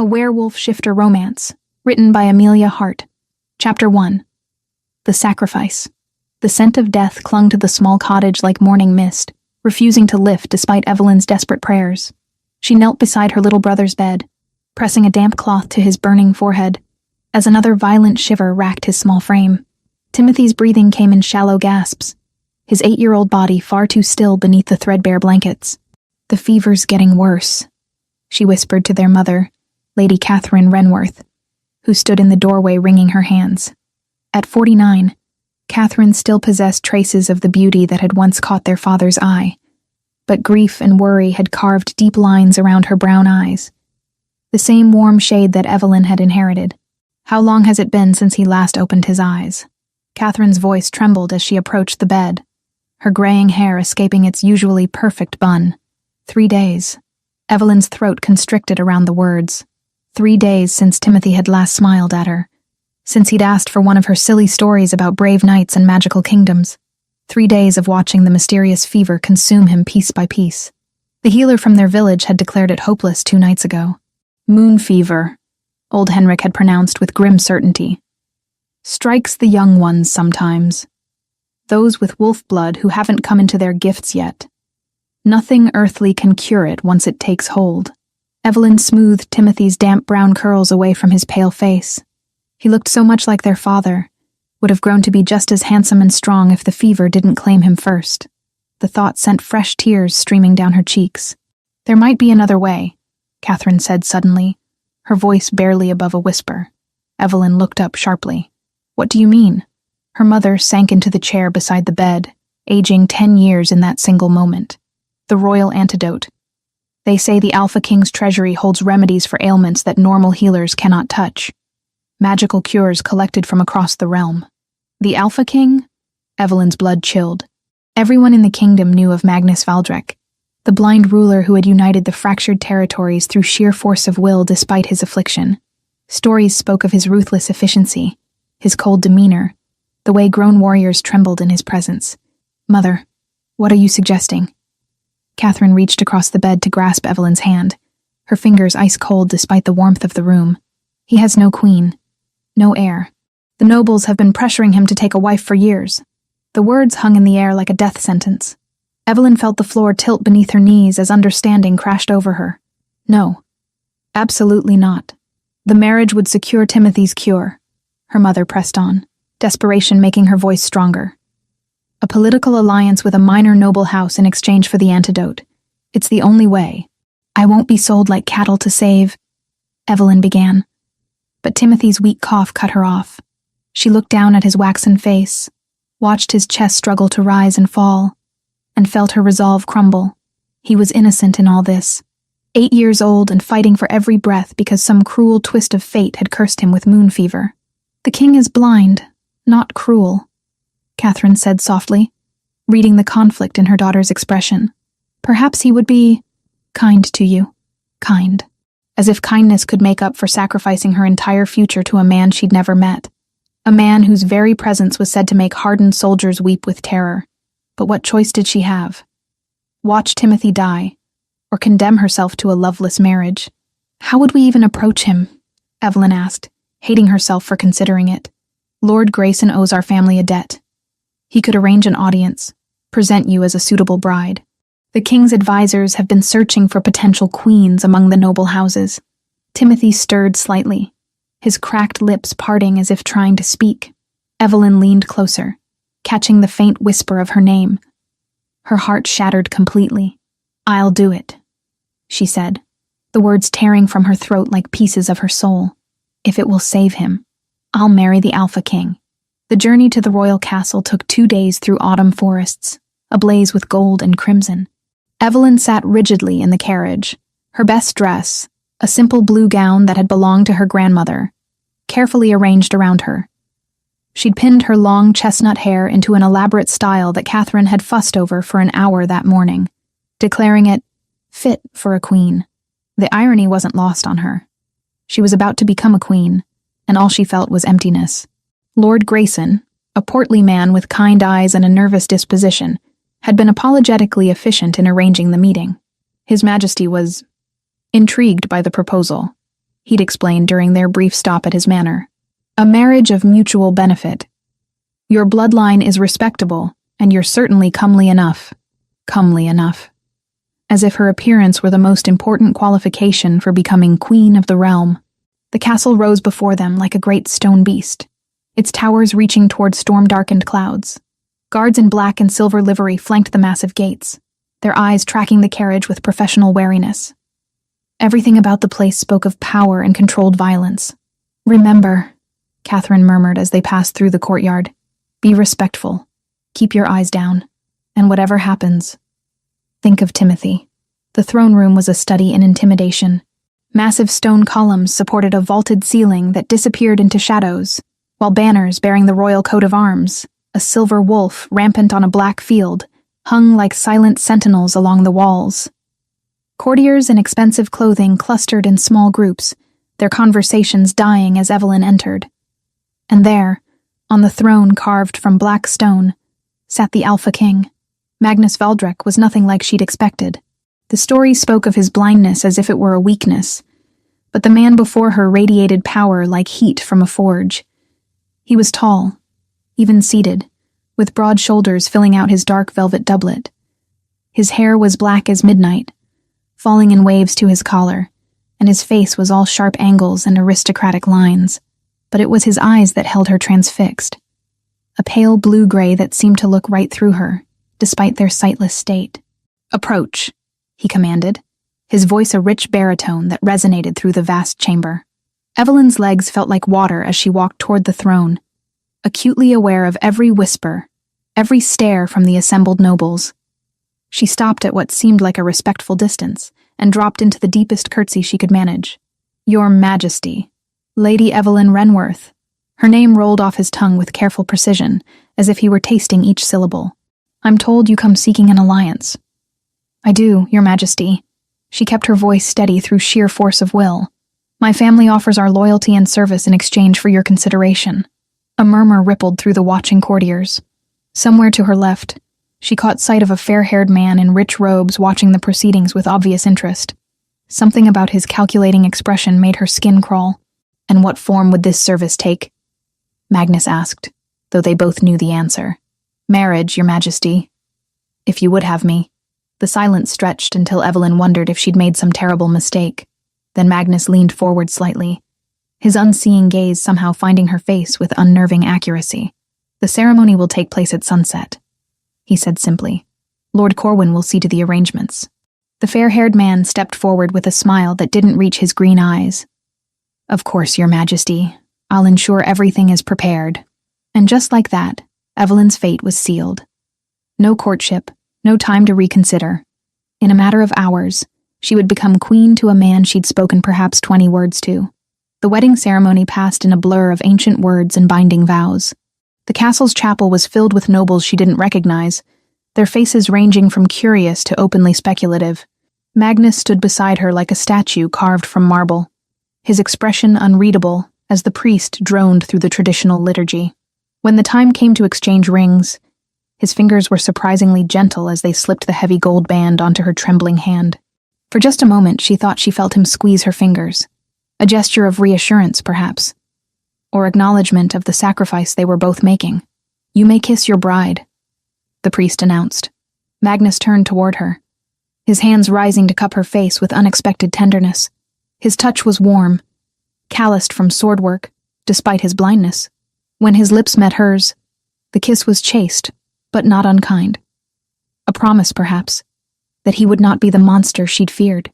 A Werewolf Shifter Romance, written by Amelia Hart. Chapter 1. The Sacrifice. The scent of death clung to the small cottage like morning mist, refusing to lift despite Evelyn's desperate prayers. She knelt beside her little brother's bed, pressing a damp cloth to his burning forehead, as another violent shiver racked his small frame. Timothy's breathing came in shallow gasps, his 8-year-old body far too still beneath the threadbare blankets. "The fever's getting worse," she whispered to their mother, Lady Catherine Renworth, who stood in the doorway wringing her hands. At 49, Catherine still possessed traces of the beauty that had once caught their father's eye, but grief and worry had carved deep lines around her brown eyes, the same warm shade that Evelyn had inherited. "How long has it been since he last opened his eyes?" Catherine's voice trembled as she approached the bed, her graying hair escaping its usually perfect bun. 3 days. Evelyn's throat constricted around the words. 3 days since Timothy had last smiled at her, since he'd asked for one of her silly stories about brave knights and magical kingdoms. 3 days of watching the mysterious fever consume him piece by piece. The healer from their village had declared it hopeless 2 nights ago. "Moon fever," old Henrik had pronounced with grim certainty. "Strikes the young ones sometimes. Those with wolf blood who haven't come into their gifts yet. Nothing earthly can cure it once it takes hold." Evelyn smoothed Timothy's damp brown curls away from his pale face. He looked so much like their father, would have grown to be just as handsome and strong if the fever didn't claim him first. The thought sent fresh tears streaming down her cheeks. "There might be another way," Catherine said suddenly, her voice barely above a whisper. Evelyn looked up sharply. "What do you mean?" Her mother sank into the chair beside the bed, aging 10 years in that single moment. "The royal antidote. They say the Alpha King's treasury holds remedies for ailments that normal healers cannot touch. Magical cures collected from across the realm." "The Alpha King?" Evelyn's blood chilled. Everyone in the kingdom knew of Magnus Valdrek, the blind ruler who had united the fractured territories through sheer force of will despite his affliction. Stories spoke of his ruthless efficiency, his cold demeanor, the way grown warriors trembled in his presence. "Mother, what are you suggesting?" Catherine reached across the bed to grasp Evelyn's hand, her fingers ice-cold despite the warmth of the room. "He has no queen, no heir. The nobles have been pressuring him to take a wife for years." The words hung in the air like a death sentence. Evelyn felt the floor tilt beneath her knees as understanding crashed over her. "No, absolutely not. The marriage would secure Timothy's cure," her mother pressed on, desperation making her voice stronger. "A political alliance with a minor noble house in exchange for the antidote. It's the only way." "I won't be sold like cattle to save," Evelyn began. But Timothy's weak cough cut her off. She looked down at his waxen face, watched his chest struggle to rise and fall, and felt her resolve crumble. He was innocent in all this. 8 years old and fighting for every breath because some cruel twist of fate had cursed him with moon fever. "The king is blind, not cruel," Catherine said softly, reading the conflict in her daughter's expression. "Perhaps he would be kind to you. Kind. As if kindness could make up for sacrificing her entire future to a man she'd never met. A man whose very presence was said to make hardened soldiers weep with terror. But what choice did she have? Watch Timothy die, or condemn herself to a loveless marriage? "How would we even approach him?" Evelyn asked, hating herself for considering it. "Lord Grayson owes our family a debt. He could arrange an audience, present you as a suitable bride. The king's advisors have been searching for potential queens among the noble houses." Timothy stirred slightly, his cracked lips parting as if trying to speak. Evelyn leaned closer, catching the faint whisper of her name. Her heart shattered completely. "I'll do it," she said, the words tearing from her throat like pieces of her soul. "If it will save him, I'll marry the Alpha King." The journey to the royal castle took 2 days through autumn forests, ablaze with gold and crimson. Evelyn sat rigidly in the carriage, her best dress, a simple blue gown that had belonged to her grandmother, carefully arranged around her. She'd pinned her long chestnut hair into an elaborate style that Catherine had fussed over for an hour that morning, declaring it fit for a queen. The irony wasn't lost on her. She was about to become a queen, and all she felt was emptiness. Lord Grayson, a portly man with kind eyes and a nervous disposition, had been apologetically efficient in arranging the meeting. His Majesty was intrigued by the proposal. he'd explained during their brief stop at his manor. A marriage of mutual benefit. Your bloodline is respectable, and you're certainly comely enough. Comely enough. As if her appearance were the most important qualification for becoming queen of the realm. The castle rose before them like a great stone beast, its towers reaching toward storm-darkened clouds. Guards in black and silver livery flanked the massive gates, their eyes tracking the carriage with professional wariness. Everything about the place spoke of power and controlled violence. "Remember," Catherine murmured as they passed through the courtyard, "be respectful. Keep your eyes down. And whatever happens, think of Timothy." The throne room was a study in intimidation. Massive stone columns supported a vaulted ceiling that disappeared into shadows, while banners bearing the royal coat of arms, a silver wolf rampant on a black field, hung like silent sentinels along the walls. Courtiers in expensive clothing clustered in small groups, their conversations dying as Evelyn entered. And there, on the throne carved from black stone, sat the Alpha King. Magnus Valdrek was nothing like she'd expected. The story spoke of his blindness as if it were a weakness, but the man before her radiated power like heat from a forge. He was tall, even seated, with broad shoulders filling out his dark velvet doublet. His hair was black as midnight, falling in waves to his collar, and his face was all sharp angles and aristocratic lines, but it was his eyes that held her transfixed. A pale blue-gray that seemed to look right through her, despite their sightless state. "Approach," he commanded, his voice a rich baritone that resonated through the vast chamber. Evelyn's legs felt like water as she walked toward the throne, acutely aware of every whisper, every stare from the assembled nobles. She stopped at what seemed like a respectful distance and dropped into the deepest curtsy she could manage. "Your Majesty, Lady Evelyn Renworth." Her name rolled off his tongue with careful precision, as if he were tasting each syllable. "I'm told you come seeking an alliance." "I do, Your Majesty." She kept her voice steady through sheer force of will. "My family offers our loyalty and service in exchange for your consideration." A murmur rippled through the watching courtiers. Somewhere to her left, she caught sight of a fair-haired man in rich robes watching the proceedings with obvious interest. Something about his calculating expression made her skin crawl. "And what form would this service take?" Magnus asked, though they both knew the answer. "Marriage, Your Majesty. If you would have me." The silence stretched until Evelyn wondered if she'd made some terrible mistake. Then Magnus leaned forward slightly, his unseeing gaze somehow finding her face with unnerving accuracy. "The ceremony will take place at sunset," he said simply. "Lord Corwin will see to the arrangements." The fair-haired man stepped forward with a smile that didn't reach his green eyes. "Of course, Your Majesty. I'll ensure everything is prepared." And just like that, Evelyn's fate was sealed. No courtship, no time to reconsider. In a matter of hours, she would become queen to a man she'd spoken perhaps 20 words to. The wedding ceremony passed in a blur of ancient words and binding vows. The castle's chapel was filled with nobles she didn't recognize, their faces ranging from curious to openly speculative. Magnus stood beside her like a statue carved from marble, his expression unreadable as the priest droned through the traditional liturgy. When the time came to exchange rings, his fingers were surprisingly gentle as they slipped the heavy gold band onto her trembling hand. For just a moment, she thought she felt him squeeze her fingers, a gesture of reassurance, perhaps, or acknowledgement of the sacrifice they were both making. "You may kiss your bride," the priest announced. Magnus turned toward her, his hands rising to cup her face with unexpected tenderness. His touch was warm, calloused from sword work, despite his blindness. When his lips met hers, the kiss was chaste, but not unkind. A promise, perhaps, that he would not be the monster she'd feared.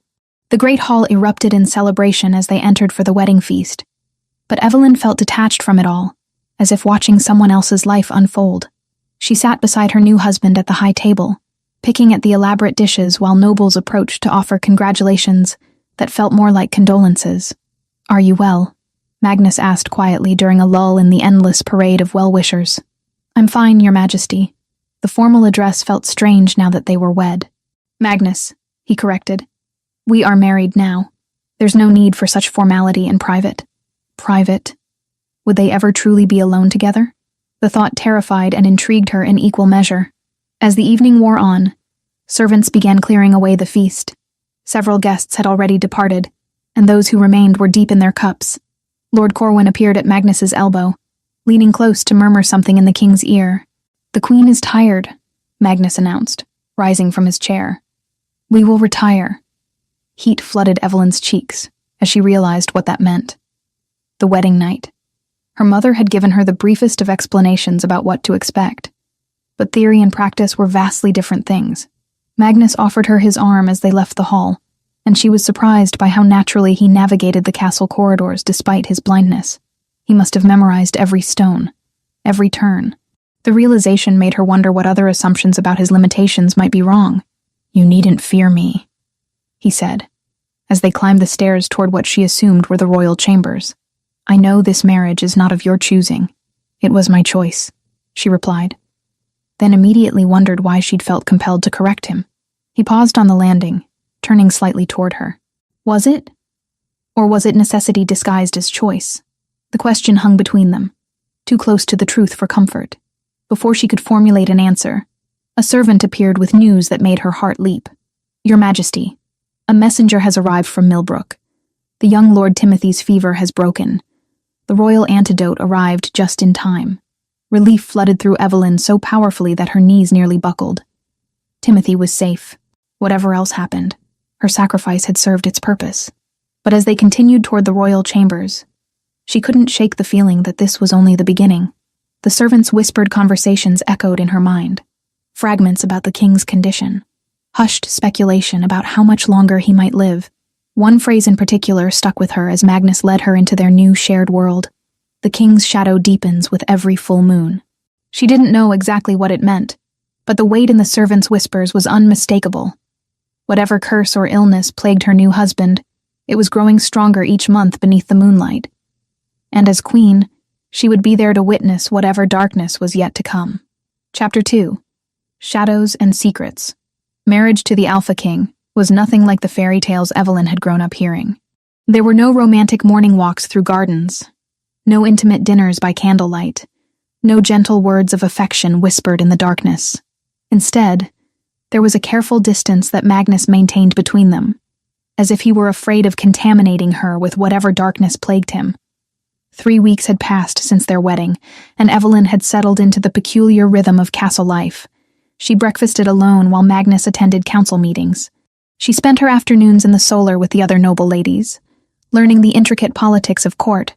The great hall erupted in celebration as they entered for the wedding feast, but Evelyn felt detached from it all, as if watching someone else's life unfold. She sat beside her new husband at the high table, picking at the elaborate dishes while nobles approached to offer congratulations that felt more like condolences. "Are you well?" Magnus asked quietly during a lull in the endless parade of well-wishers. "I'm fine, Your Majesty." The formal address felt strange now that they were wed. "Magnus," he corrected. "We are married now. There's no need for such formality in private." Private? Would they ever truly be alone together? The thought terrified and intrigued her in equal measure. As the evening wore on, servants began clearing away the feast. Several guests had already departed, and those who remained were deep in their cups. Lord Corwin appeared at Magnus's elbow, leaning close to murmur something in the king's ear. "The queen is tired," Magnus announced, rising from his chair. "We will retire." Heat flooded Evelyn's cheeks as she realized what that meant. The wedding night. Her mother had given her the briefest of explanations about what to expect, but theory and practice were vastly different things. Magnus offered her his arm as they left the hall, and she was surprised by how naturally he navigated the castle corridors despite his blindness. He must have memorized every stone, every turn. The realization made her wonder what other assumptions about his limitations might be wrong. "You needn't fear me," he said, as they climbed the stairs toward what she assumed were the royal chambers. "I know this marriage is not of your choosing. It was my choice," she replied, then immediately wondered why she'd felt compelled to correct him. He paused on the landing, turning slightly toward her. Was it? Or was it necessity disguised as choice? The question hung between them, too close to the truth for comfort. Before she could formulate an answer, a servant appeared with news that made her heart leap. "Your Majesty, a messenger has arrived from Millbrook. The young Lord Timothy's fever has broken. The royal antidote arrived just in time." Relief flooded through Evelyn so powerfully that her knees nearly buckled. Timothy was safe. Whatever else happened, her sacrifice had served its purpose. But as they continued toward the royal chambers, she couldn't shake the feeling that this was only the beginning. The servants' whispered conversations echoed in her mind. Fragments about the king's condition. Hushed speculation about how much longer he might live. One phrase in particular stuck with her as Magnus led her into their new shared world. "The king's shadow deepens with every full moon." She didn't know exactly what it meant, but the weight in the servants' whispers was unmistakable. Whatever curse or illness plagued her new husband, it was growing stronger each month beneath the moonlight. And as queen, she would be there to witness whatever darkness was yet to come. Chapter 2. Shadows and Secrets. Marriage to the Alpha King was nothing like the fairy tales Evelyn had grown up hearing. There were no romantic morning walks through gardens, no intimate dinners by candlelight, no gentle words of affection whispered in the darkness. Instead, there was a careful distance that Magnus maintained between them, as if he were afraid of contaminating her with whatever darkness plagued him. 3 weeks had passed since their wedding, and Evelyn had settled into the peculiar rhythm of castle life. She breakfasted alone while Magnus attended council meetings. She spent her afternoons in the solar with the other noble ladies, learning the intricate politics of court,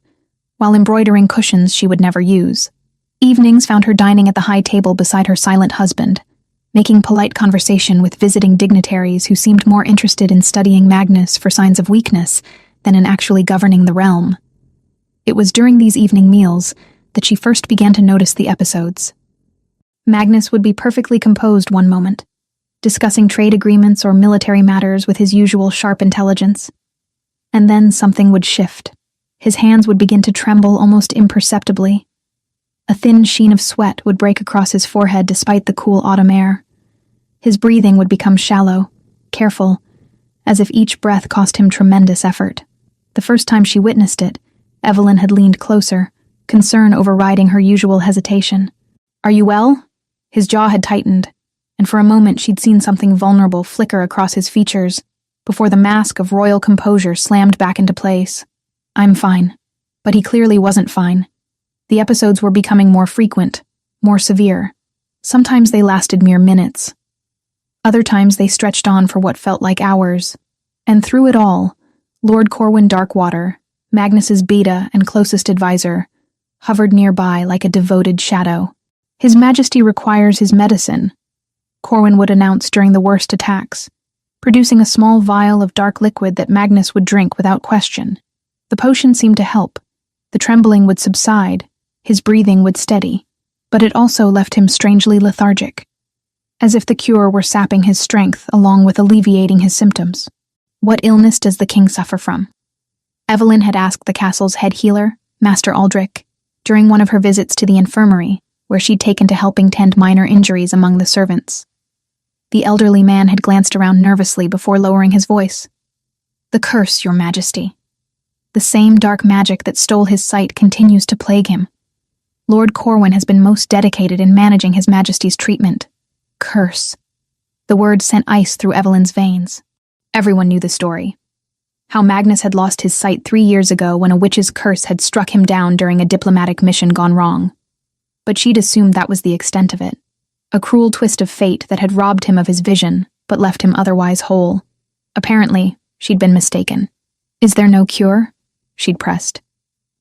while embroidering cushions she would never use. Evenings found her dining at the high table beside her silent husband, making polite conversation with visiting dignitaries who seemed more interested in studying Magnus for signs of weakness than in actually governing the realm. It was during these evening meals that she first began to notice the episodes. Magnus would be perfectly composed one moment, discussing trade agreements or military matters with his usual sharp intelligence. And then something would shift. His hands would begin to tremble almost imperceptibly. A thin sheen of sweat would break across his forehead despite the cool autumn air. His breathing would become shallow, careful, as if each breath cost him tremendous effort. The first time she witnessed it, Evelyn had leaned closer, concern overriding her usual hesitation. "Are you well?" His jaw had tightened, and for a moment she'd seen something vulnerable flicker across his features before the mask of royal composure slammed back into place. "I'm fine." But he clearly wasn't fine. The episodes were becoming more frequent, more severe. Sometimes they lasted mere minutes. Other times they stretched on for what felt like hours. And through it all, Lord Corwin Darkwater, Magnus's beta and closest advisor, hovered nearby like a devoted shadow. "His Majesty requires his medicine," Corwin would announce during the worst attacks, producing a small vial of dark liquid that Magnus would drink without question. The potion seemed to help. The trembling would subside, his breathing would steady, but it also left him strangely lethargic, as if the cure were sapping his strength along with alleviating his symptoms. What illness does the king suffer from? Evelyn had asked the castle's head healer, Master Aldrich, during one of her visits to the infirmary, where she'd taken to helping tend minor injuries among the servants. The elderly man had glanced around nervously before lowering his voice. "The curse, Your Majesty. The same dark magic that stole his sight continues to plague him. Lord Corwin has been most dedicated in managing His Majesty's treatment. Curse." The word sent ice through Evelyn's veins. Everyone knew the story. how Magnus had lost his sight 3 years ago when a witch's curse had struck him down during a diplomatic mission gone wrong. But she'd assumed that was the extent of it. A cruel twist of fate that had robbed him of his vision, but left him otherwise whole. Apparently, she'd been mistaken. "Is there no cure?" she'd pressed.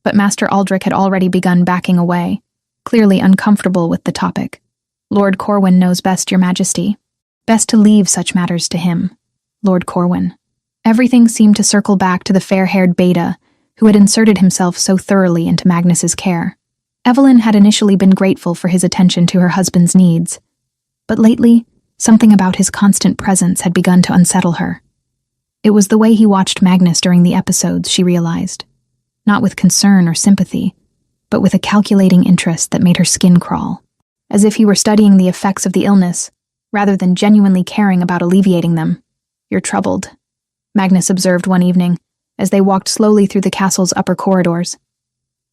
But Master Aldrich had already begun backing away, clearly uncomfortable with the topic. "Lord Corwin knows best, Your Majesty. Best to leave such matters to him. Lord Corwin." Everything seemed to circle back to the fair-haired Beta, who had inserted himself so thoroughly into Magnus's care. Evelyn had initially been grateful for his attention to her husband's needs, but lately, something about his constant presence had begun to unsettle her. It was the way he watched Magnus during the episodes, she realized, not with concern or sympathy, but with a calculating interest that made her skin crawl, as if he were studying the effects of the illness, rather than genuinely caring about alleviating them. "You're troubled," Magnus observed one evening, as they walked slowly through the castle's upper corridors.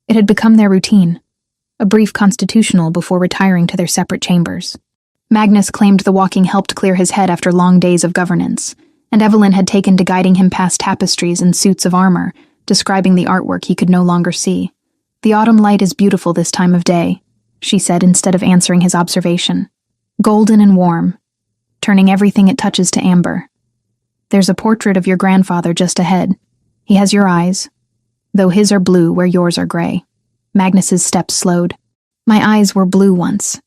It had become their routine, a brief constitutional before retiring to their separate chambers. Magnus claimed the walking helped clear his head after long days of governance, and Evelyn had taken to guiding him past tapestries and suits of armor, describing the artwork he could no longer see. "The autumn light is beautiful this time of day," she said instead of answering his observation. "Golden and warm, turning everything it touches to amber. There's a portrait of your grandfather just ahead. He has your eyes, though his are blue where yours are gray." Magnus's steps slowed. "My eyes were blue once.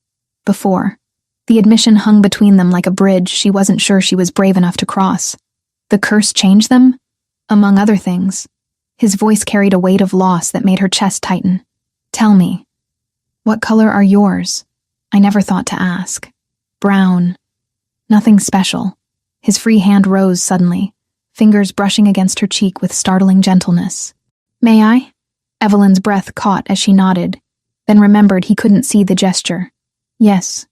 Before. The admission hung between them like a bridge she wasn't sure she was brave enough to cross. The curse changed them? Among other things. His voice carried a weight of loss that made her chest tighten. "Tell me, what color are yours?" "I never thought to ask." "Brown. Nothing special." His free hand rose suddenly, fingers brushing against her cheek with startling gentleness. "May I?" Evelyn's breath caught as she nodded, then remembered he couldn't see the gesture. "Yes."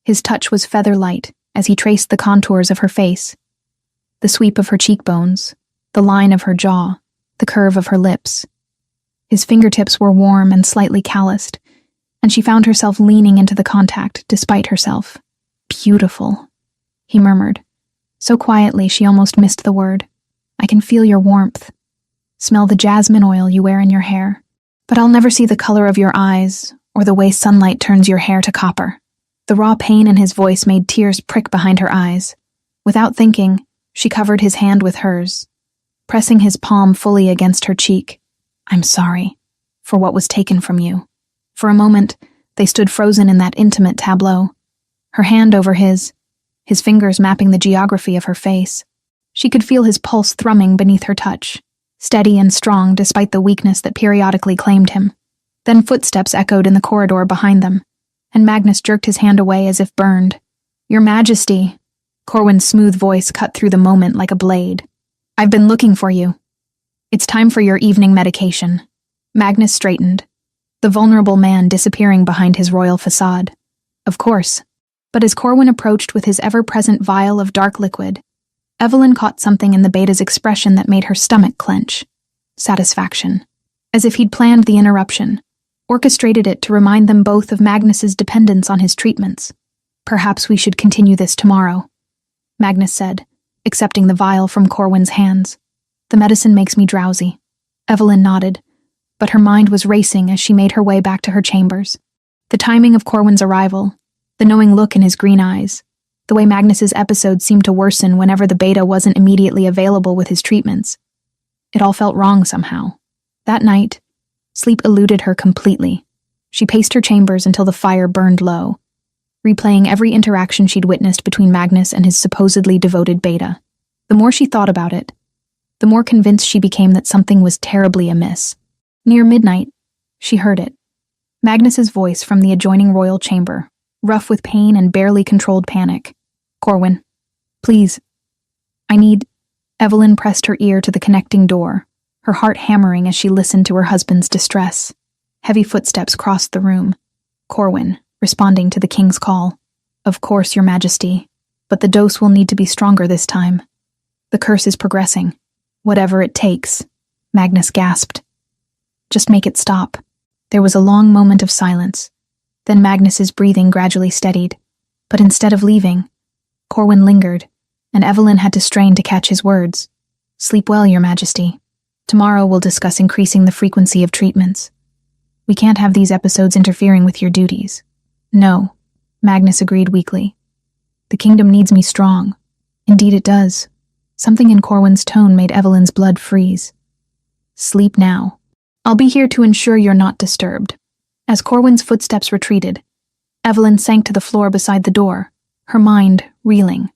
His touch was feather-light as he traced the contours of her face. The sweep of her cheekbones, the line of her jaw, the curve of her lips. His fingertips were warm and slightly calloused, and she found herself leaning into the contact despite herself. "Beautiful," he murmured, so quietly she almost missed the word. "I can feel your warmth. Smell the jasmine oil you wear in your hair. But I'll never see the color of your eyes or the way sunlight turns your hair to copper." The raw pain in his voice made tears prick behind her eyes. Without thinking, she covered his hand with hers, pressing his palm fully against her cheek. "I'm sorry for what was taken from you." For a moment, they stood frozen in that intimate tableau, her hand over his fingers mapping the geography of her face. She could feel his pulse thrumming beneath her touch, steady and strong despite the weakness that periodically claimed him. Then footsteps echoed in the corridor behind them, and Magnus jerked his hand away as if burned. "Your Majesty," Corwin's smooth voice cut through the moment like a blade. "I've been looking for you. It's time for your evening medication." Magnus straightened, the vulnerable man disappearing behind his royal facade. Of course. But as Corwin approached with his ever-present vial of dark liquid, Evelyn caught something in the Beta's expression that made her stomach clench. Satisfaction. As if he'd planned the interruption, orchestrated it to remind them both of Magnus's dependence on his treatments. "Perhaps we should continue this tomorrow," Magnus said, accepting the vial from Corwin's hands. "The medicine makes me drowsy." Evelyn nodded, but her mind was racing as she made her way back to her chambers. The timing of Corwin's arrival, the knowing look in his green eyes, the way Magnus's episode seemed to worsen whenever the Beta wasn't immediately available with his treatments. It all felt wrong somehow. That night, sleep eluded her completely. She paced her chambers until the fire burned low, replaying every interaction she'd witnessed between Magnus and his supposedly devoted Beta. The more she thought about it, the more convinced she became that something was terribly amiss. Near midnight, she heard it. Magnus's voice from the adjoining royal chamber, rough with pain and barely controlled panic. "Corwin, please. I need..." Evelyn pressed her ear to the connecting door, her heart hammering as she listened to her husband's distress. Heavy footsteps crossed the room. Corwin, responding to the king's call. "Of course, Your Majesty, but the dose will need to be stronger this time. The curse is progressing. Whatever it takes," Magnus gasped. "Just make it stop." There was a long moment of silence. Then Magnus's breathing gradually steadied. But instead of leaving, Corwin lingered, and Evelyn had to strain to catch his words. Sleep well, Your Majesty. Tomorrow we'll discuss increasing the frequency of treatments. We can't have these episodes interfering with your duties. No, Magnus agreed weakly. The kingdom needs me strong. Indeed it does. Something in Corwin's tone made Evelyn's blood freeze. Sleep now. I'll be here to ensure you're not disturbed. As Corwin's footsteps retreated, Evelyn sank to the floor beside the door, her mind reeling.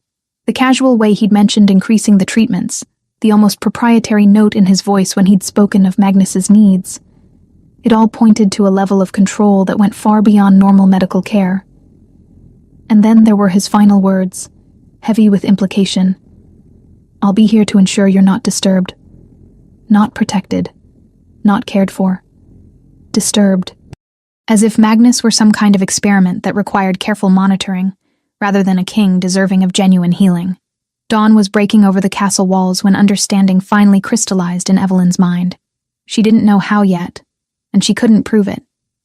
The casual way he'd mentioned increasing the treatments, the almost proprietary note in his voice when he'd spoken of Magnus's needs. It all pointed to a level of control that went far beyond normal medical care. And then there were his final words, heavy with implication. I'll be here to ensure you're not disturbed. Not protected. Not cared for. Disturbed. As if Magnus were some kind of experiment that required careful monitoring, rather than a king deserving of genuine healing. Dawn was breaking over the castle walls when understanding finally crystallized in Evelyn's mind. She didn't know how yet, and she couldn't prove it,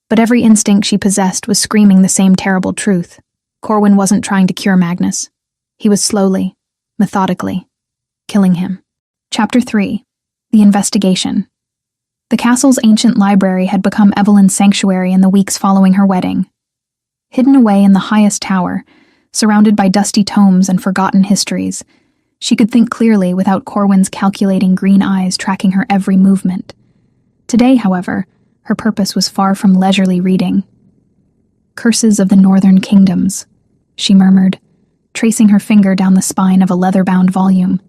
but every instinct she possessed was screaming the same terrible truth. Corwin wasn't trying to cure Magnus. He was slowly, methodically, killing him. Chapter 3. The Investigation. The castle's ancient library had become Evelyn's sanctuary in the weeks following her wedding. Hidden away in the highest tower, surrounded by dusty tomes and forgotten histories, she could think clearly without Corwin's calculating green eyes tracking her every movement. Today, however, her purpose was far from leisurely reading. Curses of the Northern Kingdoms, she murmured, tracing her finger down the spine of a leather-bound volume.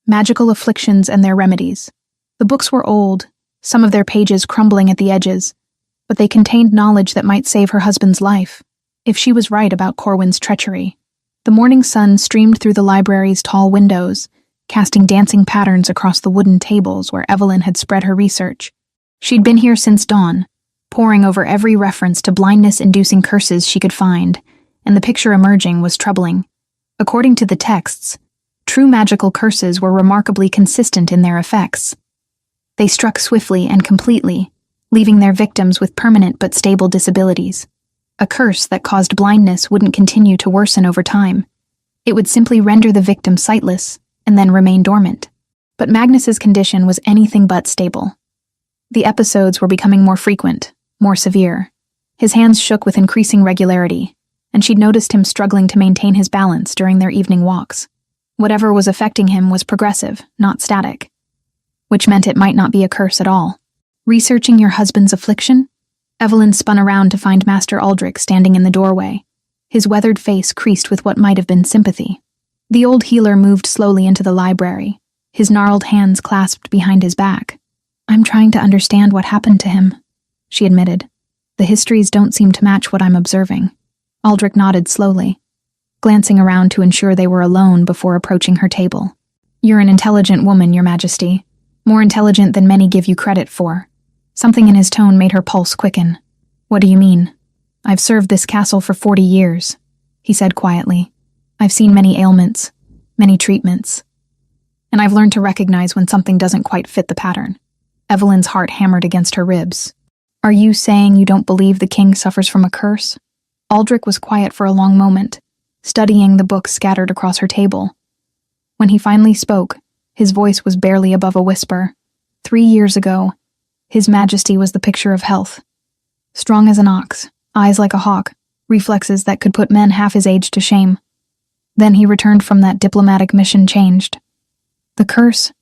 Magical afflictions and their remedies. The books were old, some of their pages crumbling at the edges, but they contained knowledge that might save her husband's life, if she was right about Corwin's treachery. The morning sun streamed through the library's tall windows, casting dancing patterns across the wooden tables where Evelyn had spread her research. She'd been here since dawn, poring over every reference to blindness-inducing curses she could find, and the picture emerging was troubling. According to the texts, true magical curses were remarkably consistent in their effects. They struck swiftly and completely, leaving their victims with permanent but stable disabilities. A curse that caused blindness wouldn't continue to worsen over time. It would simply render the victim sightless and then remain dormant. But Magnus's condition was anything but stable. The episodes were becoming more frequent, more severe. His hands shook with increasing regularity, and she'd noticed him struggling to maintain his balance during their evening walks. Whatever was affecting him was progressive, not static, which meant it might not be a curse at all. Researching your husband's affliction? Evelyn spun around to find Master Aldrich standing in the doorway, his weathered face creased with what might have been sympathy. The old healer moved slowly into the library, his gnarled hands clasped behind his back. I'm trying to understand what happened to him, she admitted. The histories don't seem to match what I'm observing. Aldrich nodded slowly, glancing around to ensure they were alone before approaching her table. You're an intelligent woman, Your Majesty. More intelligent than many give you credit for. Something in his tone made her pulse quicken. What do you mean? I've served this castle for 40 years, he said quietly. I've seen many ailments, many treatments, and I've learned to recognize when something doesn't quite fit the pattern. Evelyn's heart hammered against her ribs. Are you saying you don't believe the king suffers from a curse? Aldrich was quiet for a long moment, studying the books scattered across her table. When he finally spoke, his voice was barely above a whisper. 3 years ago, His Majesty was the picture of health. Strong as an ox, eyes like a hawk, reflexes that could put men half his age to shame. Then he returned from that diplomatic mission changed. The curse?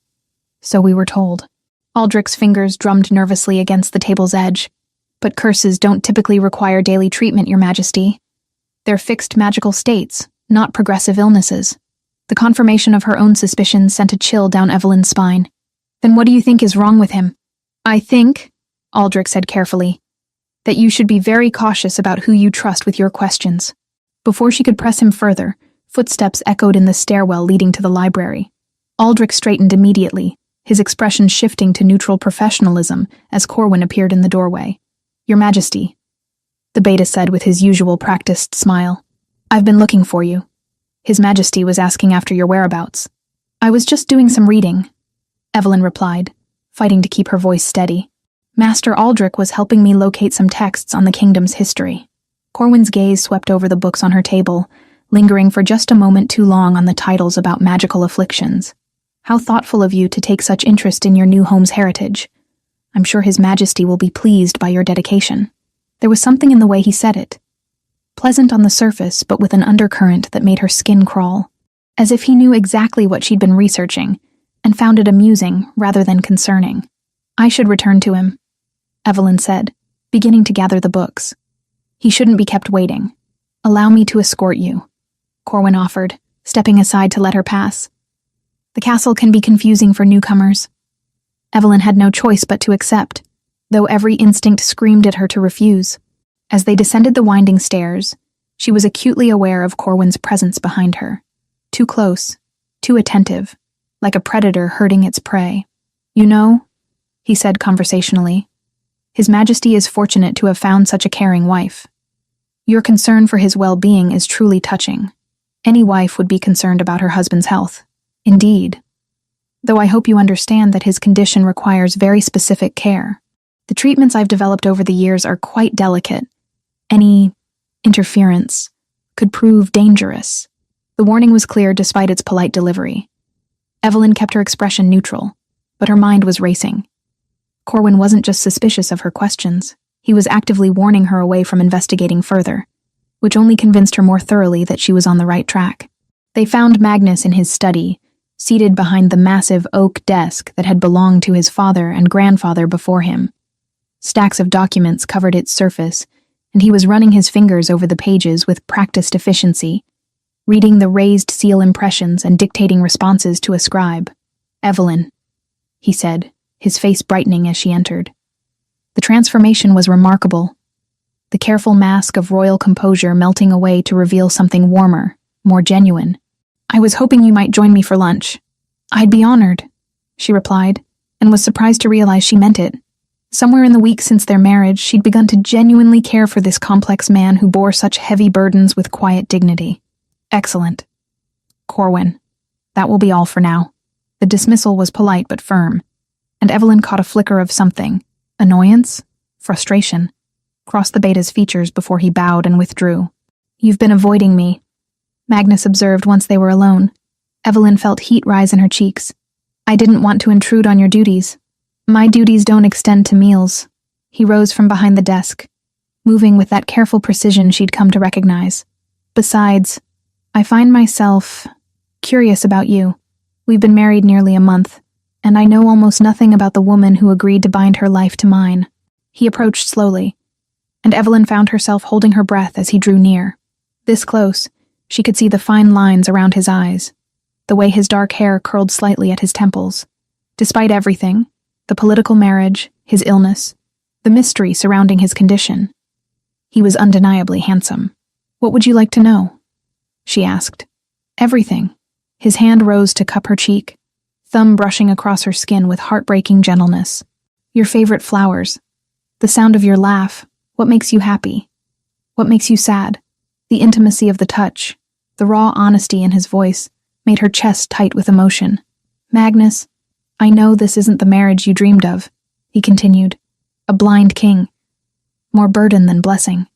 So we were told. Aldrich's fingers drummed nervously against the table's edge. But curses don't typically require daily treatment, Your Majesty. They're fixed magical states, not progressive illnesses. The confirmation of her own suspicions sent a chill down Evelyn's spine. Then what do you think is wrong with him? I think, Aldrich said carefully, that you should be very cautious about who you trust with your questions. Before she could press him further, footsteps echoed in the stairwell leading to the library. Aldrich straightened immediately, his expression shifting to neutral professionalism as Corwin appeared in the doorway. Your Majesty, the beta said with his usual practiced smile. I've been looking for you. His Majesty was asking after your whereabouts. I was just doing some reading, Evelyn replied, fighting to keep her voice steady. Master Aldrich was helping me locate some texts on the kingdom's history. Corwin's gaze swept over the books on her table, lingering for just a moment too long on the titles about magical afflictions. How thoughtful of you to take such interest in your new home's heritage. I'm sure His Majesty will be pleased by your dedication." There was something in the way he said it. Pleasant on the surface, but with an undercurrent that made her skin crawl. As if he knew exactly what she'd been researching, and found it amusing rather than concerning. "I should return to him," Evelyn said, beginning to gather the books. "He shouldn't be kept waiting. Allow me to escort you," Corwin offered, stepping aside to let her pass. "The castle can be confusing for newcomers." Evelyn had no choice but to accept, though every instinct screamed at her to refuse. As they descended the winding stairs, she was acutely aware of Corwin's presence behind her. Too close, too attentive, like a predator herding its prey. "You know," he said conversationally, "His Majesty is fortunate to have found such a caring wife. Your concern for his well-being is truly touching. Any wife would be concerned about her husband's health. Indeed. Though I hope you understand that his condition requires very specific care. The treatments I've developed over the years are quite delicate. Any interference could prove dangerous." The warning was clear despite its polite delivery. Evelyn kept her expression neutral, but her mind was racing. Corwin wasn't just suspicious of her questions, he was actively warning her away from investigating further, which only convinced her more thoroughly that she was on the right track. They found Magnus in his study, seated behind the massive oak desk that had belonged to his father and grandfather before him. Stacks of documents covered its surface, and he was running his fingers over the pages with practiced efficiency, reading the raised seal impressions and dictating responses to a scribe. "Evelyn," he said, his face brightening as she entered. The transformation was remarkable, the careful mask of royal composure melting away to reveal something warmer, more genuine. "I was hoping you might join me for lunch." "I'd be honored," she replied, and was surprised to realize she meant it. Somewhere in the weeks since their marriage, she'd begun to genuinely care for this complex man who bore such heavy burdens with quiet dignity. "Excellent. Corwin, that will be all for now." The dismissal was polite but firm, and Evelyn caught a flicker of something, annoyance, frustration, cross the beta's features before he bowed and withdrew. "You've been avoiding me," Magnus observed once they were alone. Evelyn felt heat rise in her cheeks. "I didn't want to intrude on your duties." "My duties don't extend to meals." He rose from behind the desk, moving with that careful precision she'd come to recognize. "Besides, I find myself curious about you. We've been married nearly a month, and I know almost nothing about the woman who agreed to bind her life to mine." He approached slowly, and Evelyn found herself holding her breath as he drew near. This close, she could see the fine lines around his eyes, the way his dark hair curled slightly at his temples. Despite everything, the political marriage, his illness, the mystery surrounding his condition, he was undeniably handsome. "What would you like to know?" she asked. "Everything." His hand rose to cup her cheek, thumb brushing across her skin with heartbreaking gentleness. "Your favorite flowers, the sound of your laugh, what makes you happy, what makes you sad." The intimacy of the touch, the raw honesty in his voice, made her chest tight with emotion. "Magnus, I know this isn't the marriage you dreamed of," he continued. "A blind king, more burden than blessing,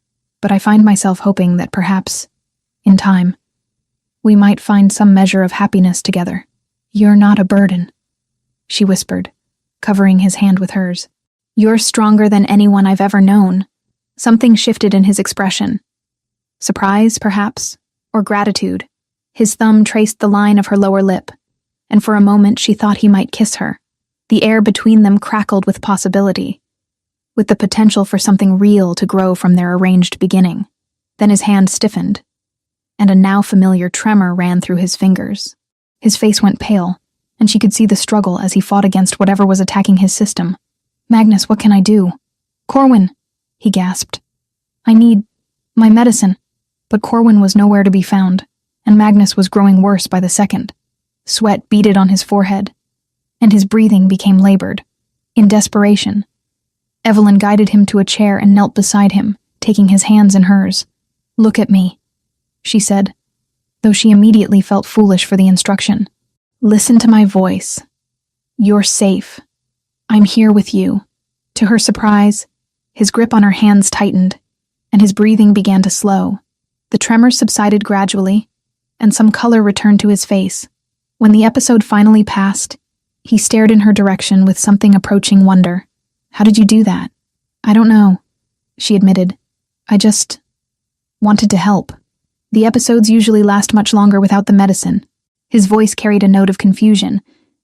but I find myself hoping that perhaps, in time, we might find some measure of happiness together." "You're not a burden," she whispered, covering his hand with hers. "You're stronger than anyone I've ever known." Something shifted in his expression. Surprise, perhaps, or gratitude. His thumb traced the line of her lower lip, and for a moment she thought he might kiss her. The air between them crackled with possibility, with the potential for something real to grow from their arranged beginning. Then his hand stiffened, and a now familiar tremor ran through his fingers. His face went pale, and she could see the struggle as he fought against whatever was attacking his system. "Magnus, what can I do?" "Corwin," he gasped. "I need my medicine." But Corwin was nowhere to be found, and Magnus was growing worse by the second. Sweat beaded on his forehead, and his breathing became labored. In desperation, Evelyn guided him to a chair and knelt beside him, taking his hands in hers. "Look at me," she said, though she immediately felt foolish for the instruction. "Listen to my voice. You're safe. I'm here with you." To her surprise, his grip on her hands tightened, and his breathing began to slow. The tremor subsided gradually, and some color returned to his face. When the episode finally passed, he stared in her direction with something approaching wonder. "How did you do that?" "I don't know," she admitted. "I just wanted to help." The episodes usually last much longer without the medicine. His voice carried a note of confusion,